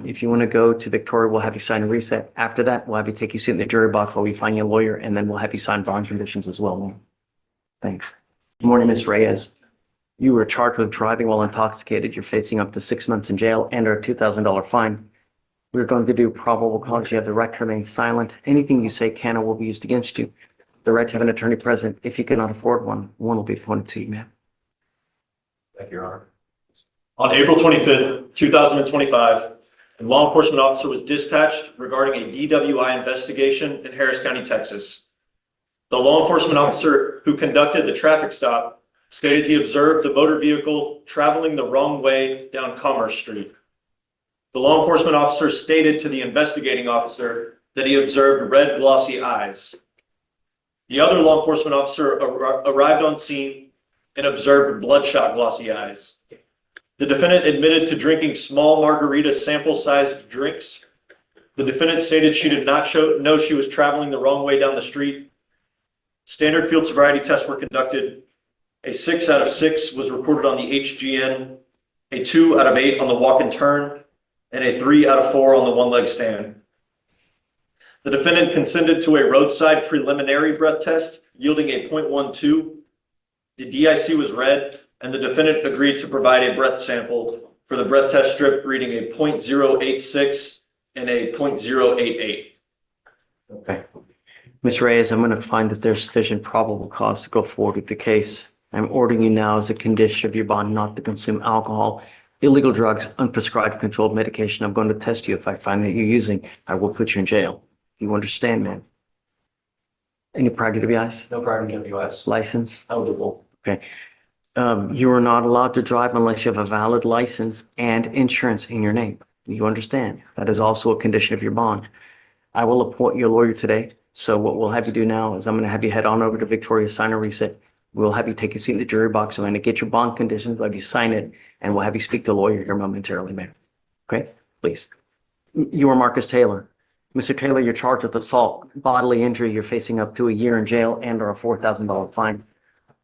If you want to go to Victoria, we'll have you sign a reset. After that, we'll have you take your seat in the jury box while we find your lawyer, and then we'll have you sign bond conditions as well, ma'am. Thanks. Good morning, Ms. Reyes. You were charged with driving while intoxicated. You're facing up to 6 months in jail and a $2,000 fine. We're going to do probable cause. You have the right to remain silent. Anything you say can or will be used against you. The right to have an attorney present. If you cannot afford one, one will be appointed to you, ma'am. Thank you, Your Honor. On April 25th, 2025, a law enforcement officer was dispatched regarding a DWI investigation in Harris County, Texas. The law enforcement officer who conducted the traffic stop stated he observed the motor vehicle traveling the wrong way down Commerce Street. The law enforcement officer stated to the investigating officer that he observed red, glossy eyes. The other law enforcement officer arrived on scene and observed bloodshot, glossy eyes. The defendant admitted to drinking small margarita sample-sized drinks. The defendant stated she did not know she was traveling the wrong way down the street. Standard field sobriety tests were conducted. A 6 out of 6 was recorded on the HGN, a 2 out of 8 on the walk and turn, and a 3 out of 4 on the one-leg stand. The defendant consented to a roadside preliminary breath test yielding a 0.12. The DIC was read, and the defendant agreed to provide a breath sample for the breath test strip reading a 0.086 and a 0.088. Okay. Ms. Reyes, I'm going to find that there's sufficient probable cause to go forward with the case. I'm ordering you now as a condition of your bond not to consume alcohol, illegal drugs, unprescribed controlled medication. I'm going to test you. If I find that you're using, I will put you in jail. You understand, man? Any prior DWIs? No prior DWIs. License? Eligible. Okay. You are not allowed to drive unless you have a valid license and insurance in your name. You understand? That is also a condition of your bond. I will appoint your lawyer today. So what we'll have you do now is I'm going to have you head on over to Victoria, sign a reset. We'll have you take a seat in the jury box. I'm going to get your bond conditions, we'll have you sign it, and we'll have you speak to a lawyer here momentarily, ma'am. Okay, please. You are Marcus Taylor. Mr. Taylor, you're charged with assault, bodily injury. You're facing up to a year in jail and or a $4,000 fine.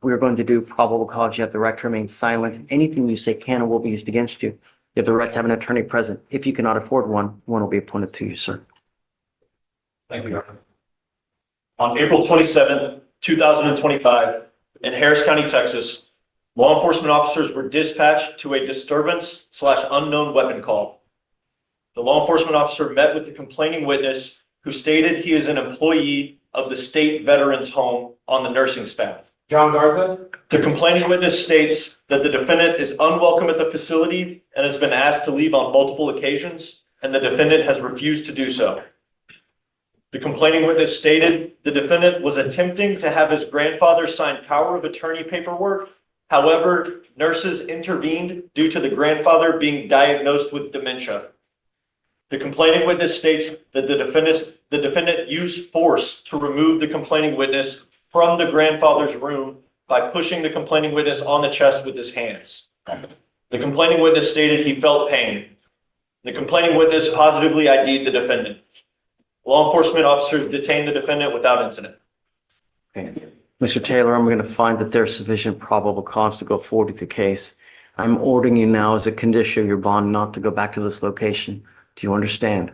We are going to do probable cause. You have the right to remain silent. Anything you say can or will be used against you. You have the right to have an attorney present. If you cannot afford one, one will be appointed to you, sir. Thank you, Your Honor. On April 27, 2025, in Harris County, Texas, law enforcement officers were dispatched to a disturbance/unknown weapon call. The law enforcement officer met with the complaining witness, who stated he is an employee of the state veterans home on the nursing staff. John Garza? The complaining witness states that the defendant is unwelcome at the facility and has been asked to leave on multiple occasions, and the defendant has refused to do so. The complaining witness stated the defendant was attempting to have his grandfather sign power of attorney paperwork. However, nurses intervened due to the grandfather being diagnosed with dementia. The complaining witness states that the defendant used force to remove the complaining witness from the grandfather's room by pushing the complaining witness on the chest with his hands. The complaining witness stated he felt pain. The complaining witness positively ID'd the defendant. Law enforcement officers detained the defendant without incident. Okay. Mr. Taylor, I'm going to find that there's sufficient probable cause to go forward with the case. I'm ordering you now as a condition of your bond not to go back to this location. Do you understand?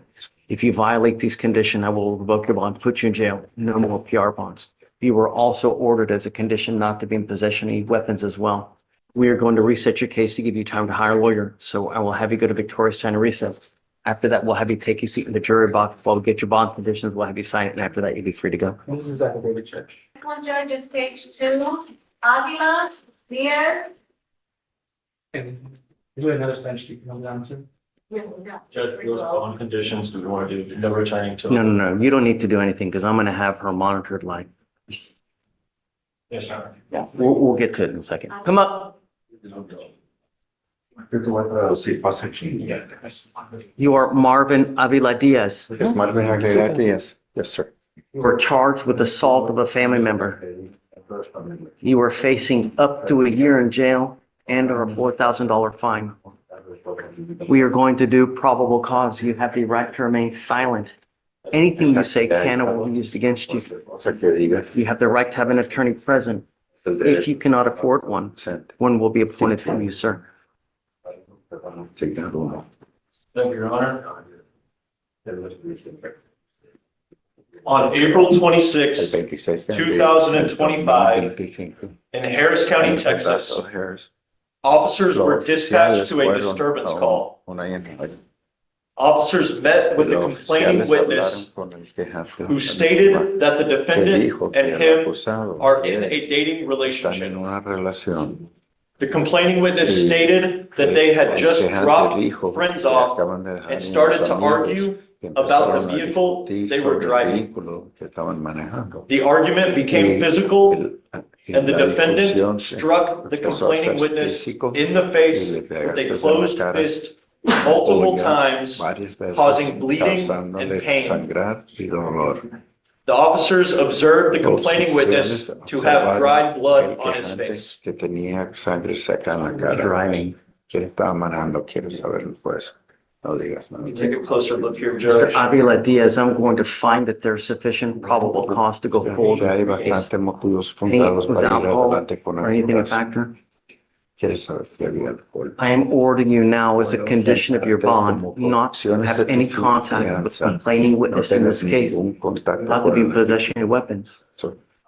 If you violate these conditions, I will revoke your bond, put you in jail. No more PR bonds. You were also ordered as a condition not to be in possession of any weapons as well. We are going to reset your case to give you time to hire a lawyer. So I will have you go to Victoria, sign a reset. After that, we'll have you take your seat in the jury box. While we get your bond conditions, we'll have you sign it. And after that, you'll be free to go. This is affidavit, Judge. This one, Judge, is page 2. Avila, Diaz. And do another bench, you can come down to. Judge, those bond conditions, do we want to do no returning to? No. You don't need to do anything because I'm going to have her monitored like. Yes, sir. Yeah, we'll get to it in a second. Come up. You are Marvin Avila Diaz. Yes, Marvin Aguilera Diaz. Yes, sir. You are charged with assault of a family member. You are facing up to a year in jail and or a $4,000 fine. We are going to do probable cause. You have the right to remain silent. Anything you say can or will be used against you. You have the right to have an attorney present. If you cannot afford one, one will be appointed to you, sir. Thank you, Your Honor. On April 26, 2025, in Harris County, Texas, officers were dispatched to a disturbance call. Officers met with the complaining witness, who stated that the defendant and him are in a dating relationship. The complaining witness stated that they had just dropped friends off and started to argue about the vehicle they were driving. The argument became physical, and the defendant struck the complaining witness in the face with a closed fist multiple times, causing bleeding and pain. The officers observed the complaining witness to have dried blood on his face. Take a closer look here, Judge. Mr. Avila Diaz, I'm going to find that there's sufficient probable cause to go forward with the case. Pain, was alcohol or anything a factor? I am ordering you now as a condition of your bond not to have any contact with the complaining witness in this case, not to be in possession of weapons.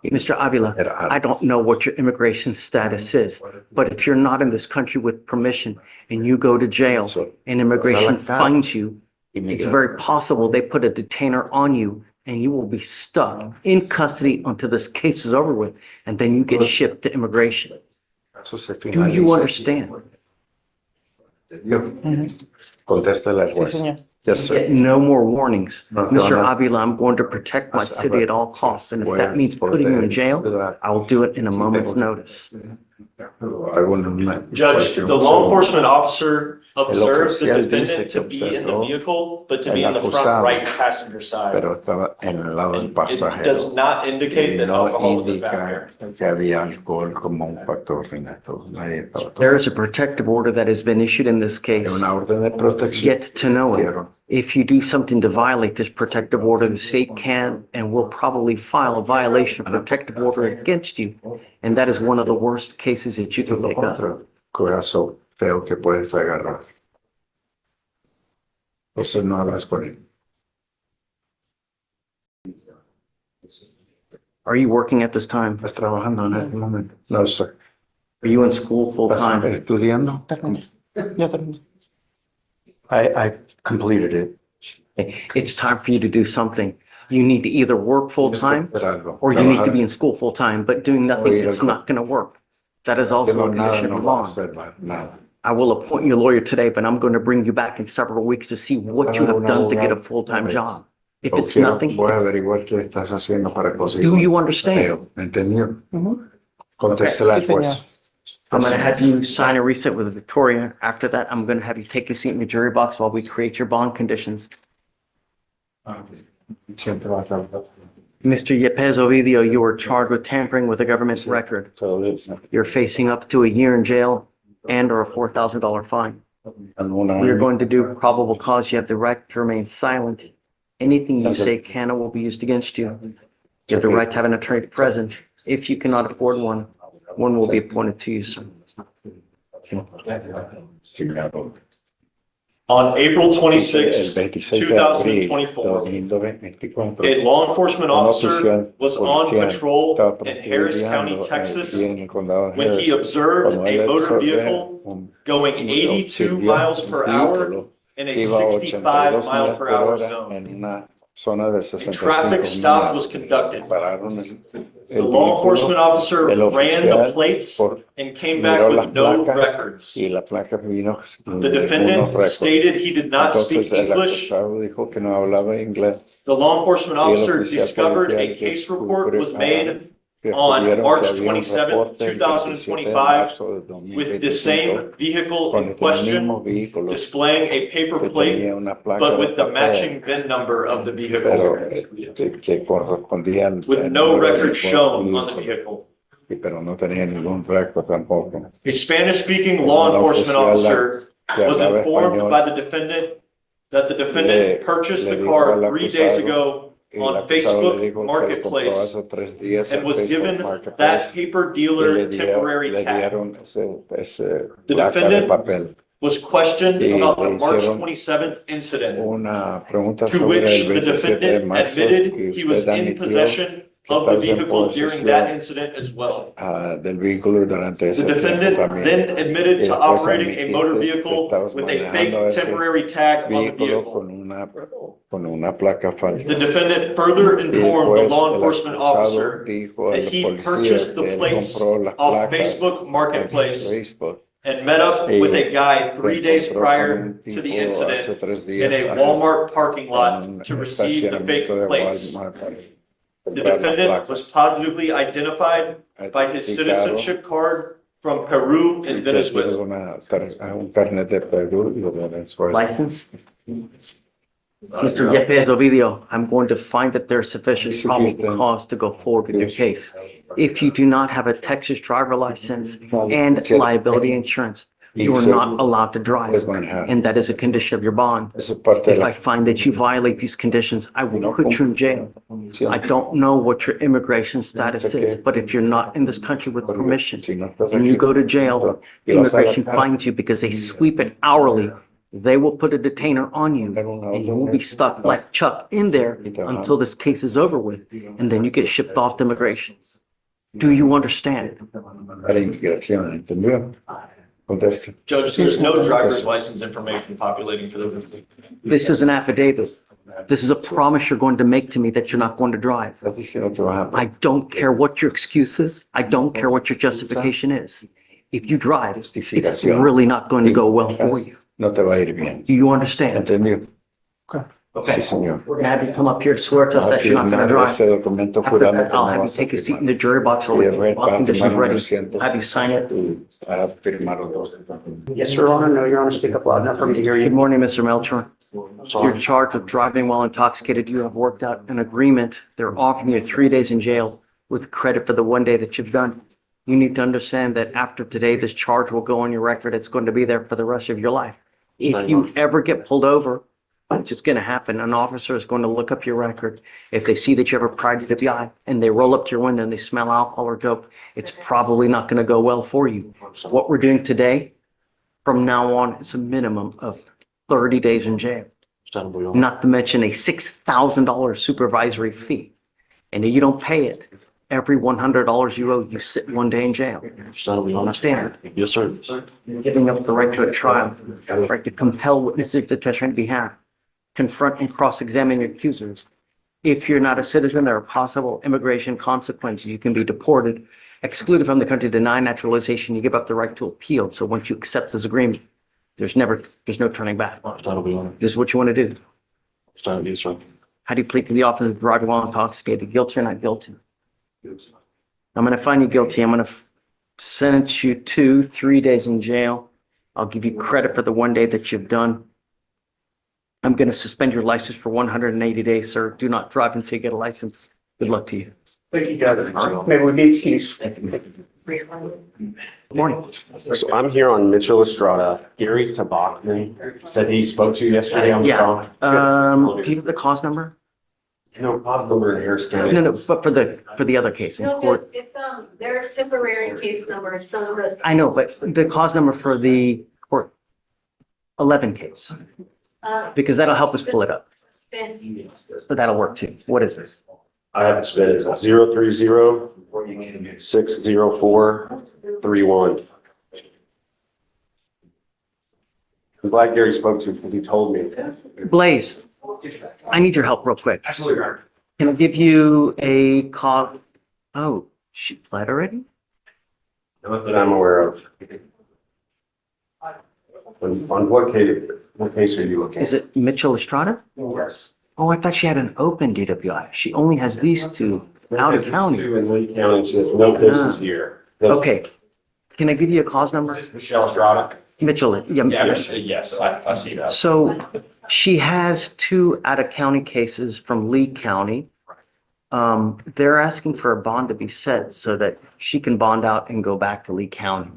Mr. Avila, I don't know what your immigration status is, but if you're not in this country with permission and you go to jail and immigration finds you, it's very possible they put a detainer on you and you will be stuck in custody until this case is over with, and then you get shipped to immigration. Do you understand? Yes, sir. Get no more warnings. Mr. Avila, I'm going to protect my city at all costs. And if that means putting you in jail, I will do it in a moment's notice. Judge, the law enforcement officer observed the defendant to be in the vehicle, but to be in the front right passenger side. Pero estaba en el lado del It pasajero. does not indicate that No alcohol was a indica factor. que había alcohol como un factor en esto. Nadie estaba There is a protective order that has been issued in this case. Es una orden de protección. Yet to know it. If you do something to violate this protective order, the state can and will probably file a violation of protective order against you. And that is one of the worst cases that you can make up. Otro codazo feo que puedes agarrar. Entonces no hablas con él. Are you working at this time? ¿Estás trabajando en este momento? No, sir. Are you in school full ¿Estás time? estudiando? Ya terminé. I completed it. It's time for you to do something. You need to either work full time or you need to be in school full time, but doing nothing, it's not going to work. That is also a condition of law. I will appoint you a lawyer today, but I'm going to bring you back in several weeks to see what you have done to get a full-time job. If it's nothing, Voy a averiguar qué estás haciendo para conseguir. do you understand? ¿Entendió? Contéstela al juez. I'm going to have you sign a receipt with Victoria. After that, I'm going to have you take your seat in the jury box while we create your bond conditions. Siempre vas a hablar. Mr. Yepes Ovidio, you are charged with tampering with a government record. You're facing up to a year in jail and or a $4,000 fine. We are going to do probable cause. You have the right to remain silent. Anything you say can or will be used against you. You have the right to have an attorney present. If you cannot afford one, one will be appointed to you, sir. On April 26, 2024, a law enforcement officer was on patrol in Harris County, Texas, when he observed a motor vehicle going 82 miles per hour in a 65 mile per hour zone. A traffic stop was conducted. The law enforcement officer ran the plates and came back with no records. The defendant stated he did not speak English. The law enforcement officer discovered a case report was made on March 27, 2025, with the same vehicle in question, displaying a paper plate, but with the matching VIN number of the vehicle, with no record shown on the vehicle. A Spanish-speaking law enforcement officer was informed by the defendant that the defendant purchased the car 3 days ago on Facebook Marketplace and was given that paper dealer temporary tag. The defendant was questioned about the March 27th incident, to which the defendant admitted he was in possession of the vehicle during that incident as well. The defendant then admitted to operating a motor vehicle with a fake temporary tag on the vehicle. The defendant further informed the law enforcement officer that he purchased the plates off Facebook Marketplace and met up with a guy 3 days prior to the incident in a Walmart parking lot to receive the fake plates. The defendant was positively identified by his citizenship card from Peru and Venezuela. License? Mr. Yepes Ovidio, I'm going to find that there's sufficient probable cause to go forward with your case. If you do not have a Texas driver license and liability insurance, you are not allowed to drive, and that is a condition of your bond. If I find that you violate these conditions, I will put you in jail. I don't know what your immigration status is, but if you're not in this country with permission and you go to jail, immigration finds you because they sweep it hourly. They will put a detainer on you and you will be stuck like Chuck in there until this case is over with, and then you get shipped off to immigration. Do you understand? Judge, there's no driver's license information populating for the. This is an affidavit. This is a promise you're going to make to me that you're not going to drive. I don't care what your excuse is. I don't care what your justification is. If you drive, it's really not going to go well for you. Do you understand? Okay. Sí, señor. We're gonna have you come up here to swear to us that you're not gonna Firmar drive. ese documento After jurando that, que I'll no have you vas a take a seat in firmar. the jury box or Y with el all para conditions tomar un ready. asiento. Have you sign it. Para firmar los dos. Yes, Your Honor. No, Your Honor. Speak up loud enough for me to hear Good you. morning, Mr. Melchor. You're charged with driving while intoxicated. You have worked out an agreement. They're offering you 3 days in jail with credit for the 1 day that you've done. You need to understand that after today, this charge will go on your record. It's going to be there for the rest of your life. If you ever get pulled over, which is going to happen, an officer is going to look up your record. If they see that you have a pride to the eye and they roll up to your window and they smell alcohol or dope, it's probably not going to go well for you. What we're doing today, from now on, is a minimum of 30 days in jail. Not to mention a $6,000 supervisory fee. And if you don't pay it, every $100 you owe, you sit 1 day in jail. Understand? Yes, sir. You're giving up the right to a trial, the right to compel witnesses to testify on behalf, confront and cross-examine your accusers. If you're not a citizen, there are possible immigration consequences. You can be deported, excluded from the country, denied naturalization. You give up the right to appeal. So once you accept this agreement, there's no turning back. This is what you want to do. How do you plead to the offense of driving while intoxicated? Guilty or not guilty? I'm going to find you guilty. I'm going to sentence you to 3 days in jail. I'll give you credit for the 1 day that you've done. I'm going to suspend your license for 180 days, sir. Do not drive until you get a license. Good luck to you. Thank you, Judge. Maybe we be excused. Good morning. So I'm here on Mitchell Estrada. Gary Tabachman said he spoke to you yesterday on the Yeah. phone. Do you have the cause number? No, cause number in Harris County. No, but for the other case in No, court. it's, their temporary case numbers, some of us. I know, but the cause number for the court 11 case, because that'll help us pull it up. Spin. But that'll work too. What is this? I have it spin as 030-604-31. I'm glad Gary spoke to you because he told me. Blaze, I need your help real quick. Absolutely, Your Honor. Can I give you a call? Oh, she pled already? Not that I'm aware of. On what case are you looking? Is it Mitchell Estrada? Yes. Oh, I thought she had an open DWI. She only has these two out of county. Two in Lee County, she has no cases here. Okay. Can I give you a cause number? Is this Michelle Estrada? Mitchell, yeah. Yes, I see that. So she has two out of county cases from Lee County. They're asking for a bond to be set so that she can bond out and go back to Lee County.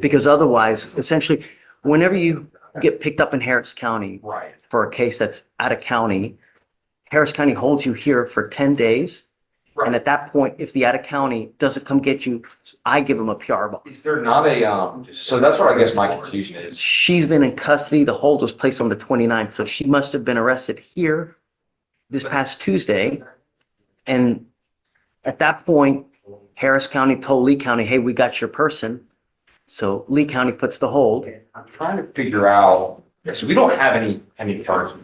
Because otherwise, essentially, whenever you get picked up in Harris County Right. for a case that's out of county, Harris County holds you here for 10 days. And at that point, if the out of county doesn't come get you, I give them a PR bond. Is there not a, so that's where I guess my confusion is. She's been in custody. The hold was placed on the 29th. So she must have been arrested here this past Tuesday. And at that point, Harris County told Lee County, hey, we got your person. So Lee County puts the hold. I'm trying to figure out, so we don't have any charges.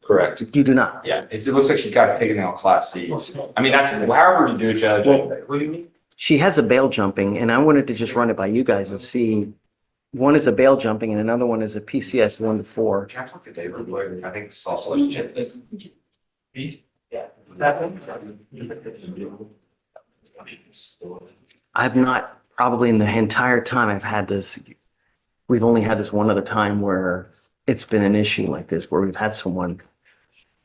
Correct. You do not. Yeah, it looks like she got taken out Class Ds. I mean, that's however you do it, Judge. She has a bail jumping, and I wanted to just run it by you guys and see. One is a bail jumping, and another one is a PCS 1 to 4. Can I talk to David real quick? I think it's also legit. Yeah. I've not, probably in the entire time I've had this, we've only had this one other time where it's been an issue like this, where we've had someone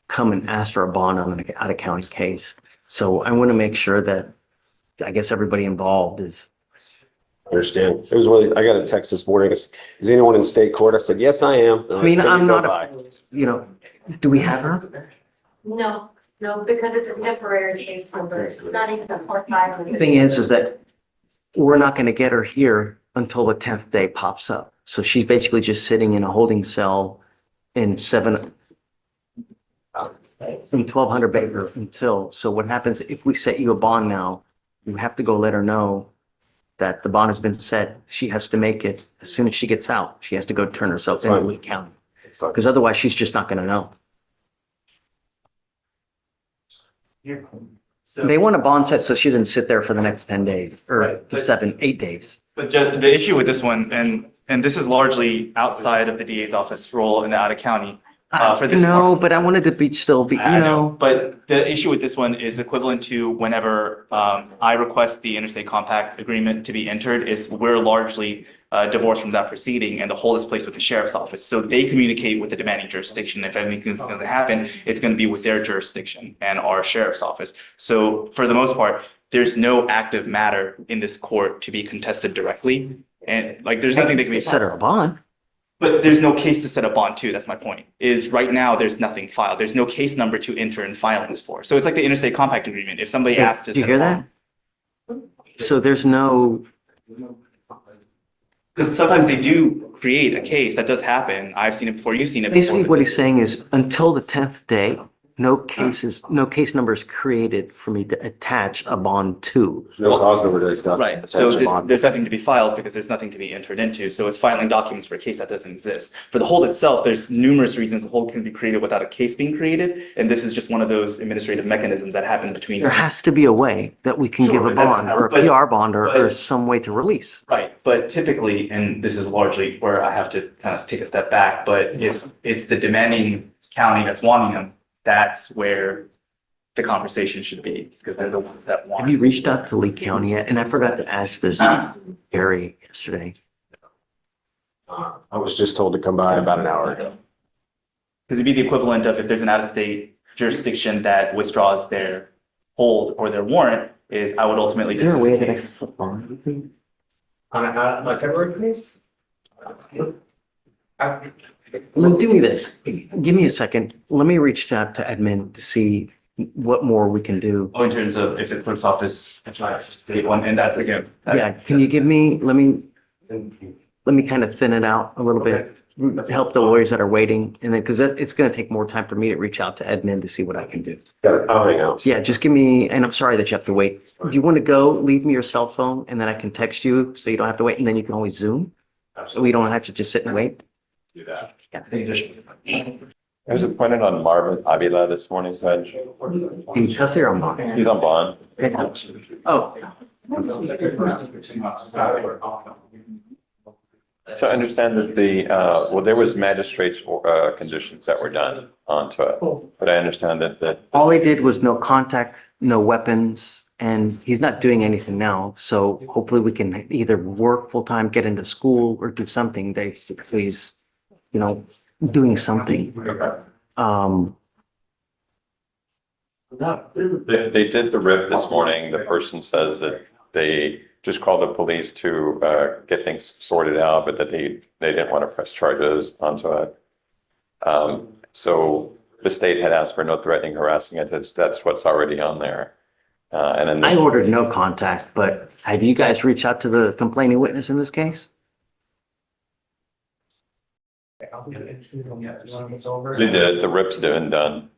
come and ask for a bond on an out of county case. So I want to make sure that, I guess, everybody involved is. Understand. It was really, I got a text this morning. Is anyone in state court? I said, yes, I am. I mean, I'm not, do we have her? No, because it's a temporary case number. It's not even a court filing. The thing is that we're not going to get her here until the 10th day pops up. So she's basically just sitting in a holding cell in 1200 Baker until. So what happens if we set you a bond now, you have to go let her know that the bond has been set. She has to make it as soon as she gets out. She has to go turn herself in Lee County. Because otherwise she's just not going to know. They want a bond set so she didn't sit there for the next 10 days or 8 days. But Judge, the issue with this one, and this is largely outside of the DA's office role in the out of county, For this No, one. but I wanted to be still be, I you know. But the issue with this one is equivalent to whenever I request the interstate compact agreement to be entered, is we're largely divorced from that proceeding, and the hold is placed with the sheriff's office. So they communicate with the demanding jurisdiction. If anything's going to happen, it's going to be with their jurisdiction and our sheriff's office. So for the most part, there's no active matter in this court to be contested directly. And like, there's nothing that can be. Set her a bond. But there's no case to set a bond to. That's my point. Is right now there's nothing filed. There's no case number to enter in filings for. So it's like the interstate compact agreement. If somebody asks to Do you set a hear bond, that? So there's no, because sometimes they do create a case. That does happen. I've seen it before. You've seen it before. basically what he's saying is until the 10th day, no case number is created for me to attach a bond to. No cause number to attach. Right. So attach a bond. there's nothing to be filed because there's nothing to be entered into. So it's filing documents for a case that doesn't exist. For the hold itself, there's numerous reasons the hold can be created without a case being created. And this is just one of those administrative mechanisms that happen between. There has to be a way that we can give Sure, a that's- bond or a but- PR bond or but- some way to release. Right, but typically, and this is largely where I have to kind of take a step back, but if it's the demanding county that's wanting them, that's where the conversation should be, because they're the ones that Have want. you reached out to Lee County yet? And I forgot to ask this Gary yesterday. I was just told to come by about an hour ago. Because it'd be the equivalent of if there's an out-of-state jurisdiction that withdraws their hold or their warrant, is I would ultimately Is there a dismiss way the that I case. can put bond? On a February case? Do me this. Give me a second. Let me reach out to admin to see what more we can do. Oh, in terms of if the clerk's office, if not, and that's again. Yeah, can you give me, let me kind of thin it out a little bit, help the lawyers that are waiting, and then, because it's going to take more time for me to reach out to admin to see what I can do. I'll hang out. Yeah, just give me, and I'm sorry that you have to wait. Do you want to go, leave me your cell phone, and then I can text you, so you don't have to wait, and then you can always Zoom? So we don't have to just sit and wait? Do that. Yeah. I was appointed on Marvin Avila this morning, Judge. Can you trust her or not? He's on bond. Oh. So I understand that well, there was magistrate's conditions that were done onto it, but I understand that All he did was no contact, no weapons, and he's not doing anything now. So hopefully we can either work full-time, get into school, or do something. So he's, doing something. they did the RIP this morning. The person says that they just called the police to get things sorted out, but that they didn't want to press charges onto it. So the state had asked for no threatening, harassing it. That's what's already on there. And then I ordered no contact, but have you guys reached out to the complaining witness in this case? they did, the RIP's been done.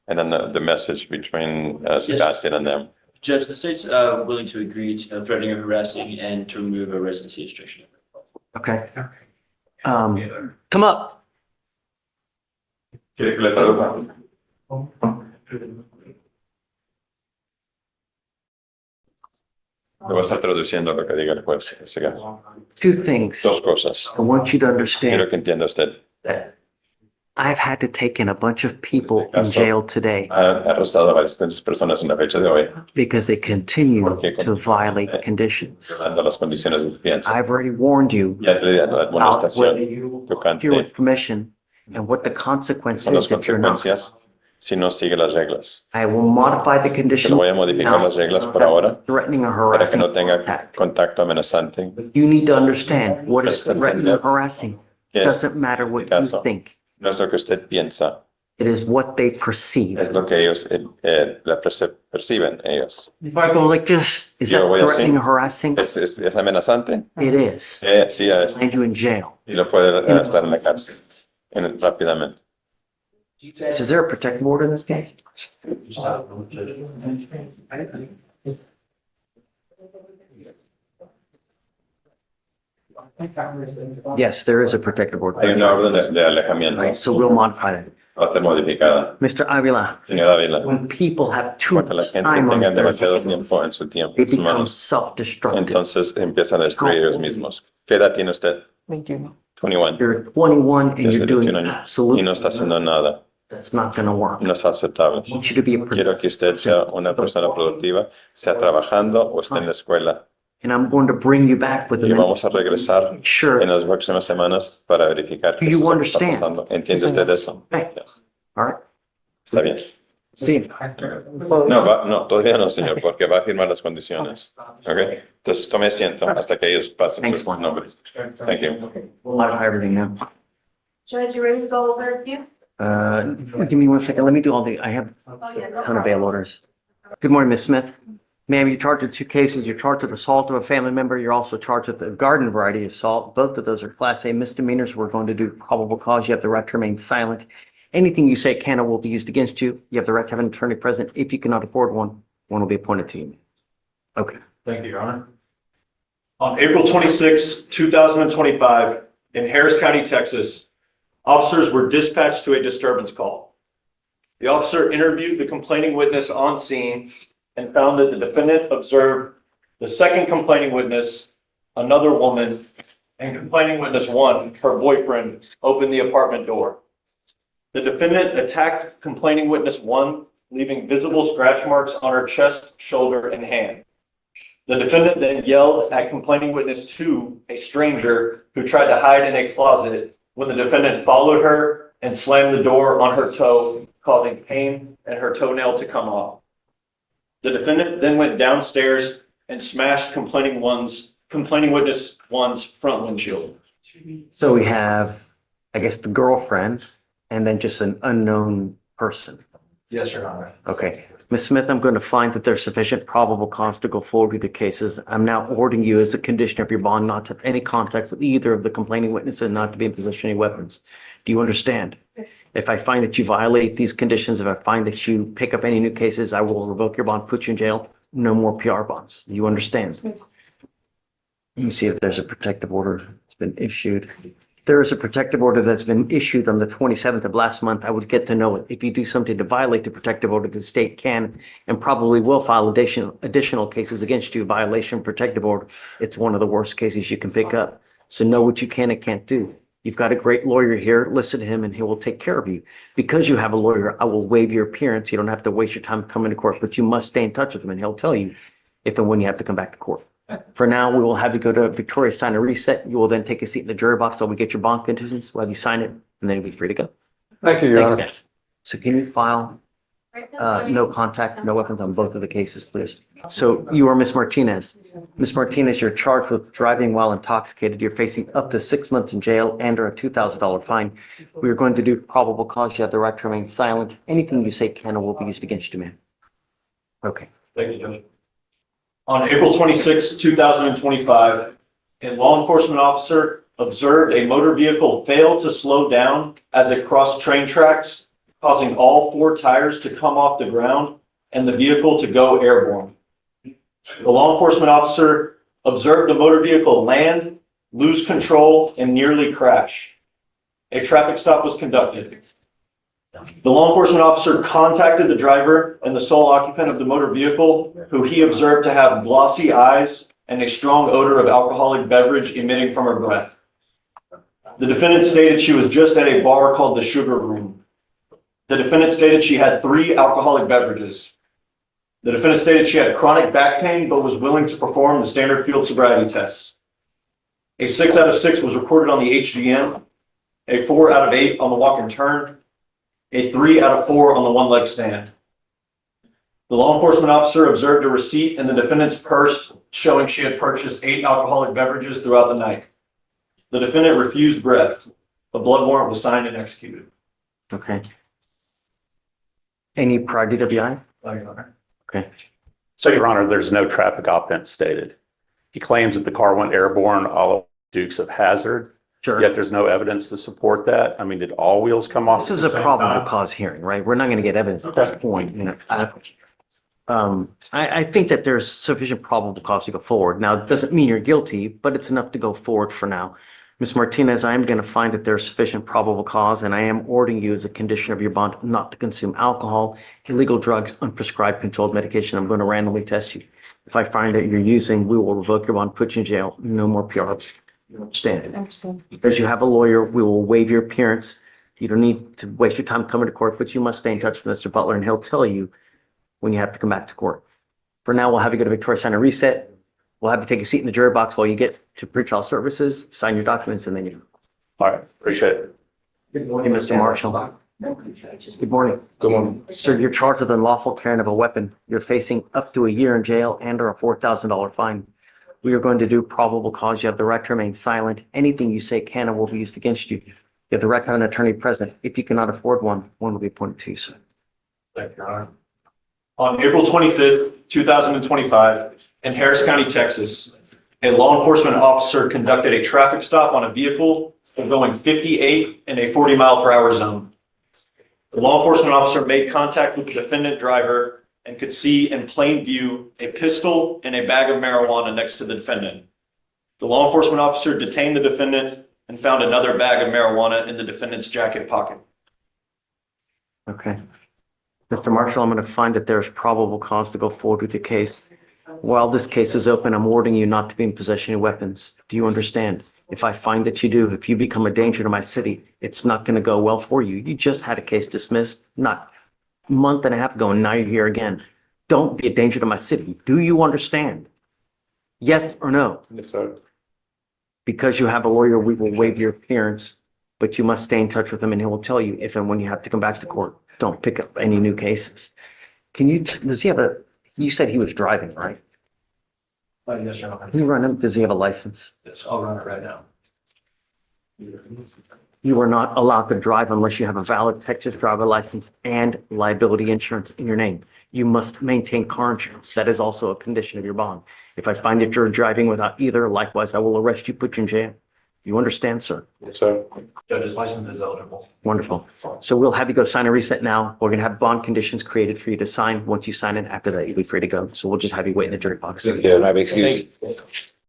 And then the message between Sebastian and them. Judge, the state's willing to agree to threatening or harassing and to remove a residency restriction. Okay. Come up. Le voy a estar traduciendo lo que diga el juez. Así que, Two things. dos cosas. I want you to understand Quiero que entienda usted. that I've had to take in a bunch of people in jail today Ha arrestado a varias personas en la fecha de hoy, because they continue to violate conditions. violando las condiciones de fianza. I've already warned you Ya te di la about amonestación whether you tocante appear with permission and what the consequence a las is if you're not. consecuencias si no sigue las reglas. I will modify the Se conditions lo voy a modificar now las reglas por ahora threatening or para que harassing no tenga contact. contacto amenazante. You need to understand what is threatening or harassing. Yes. Doesn't matter what you Caso. think. No es lo que usted piensa, It is what they perceive. es lo que ellos perciben ellos. If I go like this, is that Yo voy así. threatening or harassing? ¿Es amenazante? It is. Sí es. Land you in jail. Y lo puede estar en la cárcel rápidamente. Is there a protective order in this case? Yes, there is a protective order. Hay una orden de alejamiento. Right, so we'll modify that. Va a ser modificada. Mr. Avila, Señora Ávila, when people have too cuando la much gente time on tenga their demasiado hands, tiempo en su tiempo, they en sus become manos, self-destructive. entonces empiezan a destruir ellos mismos. ¿Qué edad tiene usted? 21. 21. You're 21 and Tienes you're doing 21 años. Y absolutely no está haciendo nada. That's not going to work. No es aceptable. I want you to be a Quiero que usted sea una persona productiva, sea trabajando o esté en la escuela. And I'm going to bring you back with Y an vamos a regresar sure. en las próximas semanas para verificar Do qué es you lo que está understand? pasando. ¿Entiende usted eso? Hey. All right. Está bien. Steve. No, todavía no, señor, porque va a firmar las condiciones. ¿Ok? Entonces tome asiento hasta que ellos pasen Thanks, sus nombres. Thank you. We'll modify everything now. Judge, you ready to go over a few? Give me 1 second. Let me do I have a ton of bail orders. Good morning, Ms. Smith. Ma'am, you're charged with 2 cases. You're charged with assault of a family member. You're also charged with a garden variety assault. Both of those are Class A misdemeanors. We're going to do probable cause. You have the right to remain silent. Anything you say can or will be used against you. You have the right to have an attorney present. If you cannot afford one will be appointed to you. Okay. Thank you, Your Honor. On April 26, 2025, in Harris County, Texas, officers were dispatched to a disturbance call. The officer interviewed the complaining witness on scene and found that the defendant observed the second complaining witness, another woman, and complaining witness 1, her boyfriend, open the apartment door. The defendant attacked complaining witness 1, leaving visible scratch marks on her chest, shoulder, and hand. The defendant then yelled at complaining witness 2, a stranger who tried to hide in a closet, when the defendant followed her and slammed the door on her toe, causing pain and her toenail to come off. The defendant then went downstairs and smashed complaining witness 1's front windshield. So we have, I guess, the girlfriend and then just an unknown person. Yes, Your Honor. Okay. Ms. Smith, I'm going to find that there's sufficient probable cause to go forward with the cases. I'm now ordering you as a condition of your bond not to have any contact with either of the complaining witnesses and not to be in possession of any weapons. Do you understand? Yes. If I find that you violate these conditions, if I find that you pick up any new cases, I will revoke your bond, put you in jail. No more PR bonds. You understand? Yes. Let me see if there's a protective order that's been issued. There is a protective order that's been issued on the 27th of last month. I would get to know it. If you do something to violate the protective order, the state can and probably will file additional cases against you. Violation of protective order. It's one of the worst cases you can pick up. So know what you can and can't do. You've got a great lawyer here. Listen to him and he will take care of you. Because you have a lawyer, I will waive your appearance. You don't have to waste your time coming to court, but you must stay in touch with him and he'll tell you if and when you have to come back to court. For now, we will have you go to Victoria, sign a reset. You will then take a seat in the jury box while we get your bond conditions. We'll have you sign it, and then you'll be free to go. Thank you, Your Thanks, Honor. guys. So can you file Right this way. no contact, no weapons on both of the cases, please? So you are Ms. Martinez. Ms. Martinez, you're charged with driving while intoxicated. You're facing up to 6 months in jail and or a $2,000 fine. We are going to do probable cause. You have the right to remain silent. Anything you say can or will be used against you, ma'am. Okay. Thank you, Judge. On April 26, 2025, a law enforcement officer observed a motor vehicle fail to slow down as it crossed train tracks, causing all 4 tires to come off the ground and the vehicle to go airborne. The law enforcement officer observed the motor vehicle land, lose control, and nearly crash. A traffic stop was conducted. The law enforcement officer contacted the driver and the sole occupant of the motor vehicle, who he observed to have glossy eyes and a strong odor of alcoholic beverage emitting from her breath. The defendant stated she was just at a bar called the Sugar Room. The defendant stated she had 3 alcoholic beverages. The defendant stated she had chronic back pain but was willing to perform the standard field sobriety tests. A 6 out of 6 was recorded on the HGM, a 4 out of 8 on the walk and turn, a 3 out of 4 on the one-leg stand. The law enforcement officer observed a receipt in the defendant's purse showing she had purchased 8 alcoholic beverages throughout the night. The defendant refused breath. A blood warrant was signed and executed. Okay. Any prior DWI? Okay. So, Your Honor, there's no traffic offense stated. He claims that the car went airborne, all dukes of hazard. Sure. Yet there's no evidence to support that. I mean, did all wheels come off? This is a probable cause hearing, right? We're not going to get evidence at this point. You know, I think that there's sufficient probable cause to go forward. Now, it doesn't mean you're guilty, but it's enough to go forward for now. Ms. Martinez, I am going to find that there's sufficient probable cause, and I am ordering you as a condition of your bond not to consume alcohol, illegal drugs, unprescribed controlled medication. I'm going to randomly test you. If I find that you're using, we will revoke your bond, put you in jail. No more PR. You understand? I understand. Because you have a lawyer, we will waive your appearance. You don't need to waste your time coming to court, but you must stay in touch with Mr. Butler and he'll tell you when you have to come back to court. For now, we'll have you go to Victoria Center Reset. We'll have you take a seat in the jury box while you get to pretrial services, sign your documents, and then you. All right, appreciate it. Good morning, Mr. Marshall. Good morning. Good morning. Sir, you're charged with unlawful carrying of a weapon. You're facing up to a year in jail and or a $4,000 fine. We are going to do probable cause. You have the right to remain silent. Anything you say can and will be used against you. You have the right to have an attorney present. If you cannot afford one, one will be appointed to you, sir. Thank you, Your Honor. On April 25th, 2025, in Harris County, Texas, a law enforcement officer conducted a traffic stop on a vehicle going 58 in a 40-mile-per-hour zone. The law enforcement officer made contact with the defendant driver and could see in plain view a pistol and a bag of marijuana next to the defendant. The law enforcement officer detained the defendant and found another bag of marijuana in the defendant's jacket pocket. Okay. Mr. Marshall, I'm going to find that there's probable cause to go forward with the case. While this case is open, I'm warning you not to be in possession of weapons. Do you understand? If I find that you do, if you become a danger to my city, it's not going to go well for you. You just had a case dismissed not a month and a half ago, and now you're here again. Don't be a danger to my city. Do you understand? Yes or no? Yes, sir. Because you have a lawyer, we will waive your appearance, but you must stay in touch with him and he will tell you if and when you have to come back to court. Don't pick up any new cases. Does he have you said he was driving, right? Yes, Your Honor. Can you run him? Does he have a license? Yes, I'll run it right now. You are not allowed to drive unless you have a valid Texas driver license and liability insurance in your name. You must maintain car insurance. That is also a condition of your bond. If I find that you're driving without either, likewise, I will arrest you, put you in jail. You understand, sir? Yes, sir. Judge's license is eligible. Wonderful. So we'll have you go sign a reset now. We're going to have bond conditions created for you to sign. Once you sign it, after that, you'll be free to go. So we'll just have you wait in the jury box. Yeah, I have excuse.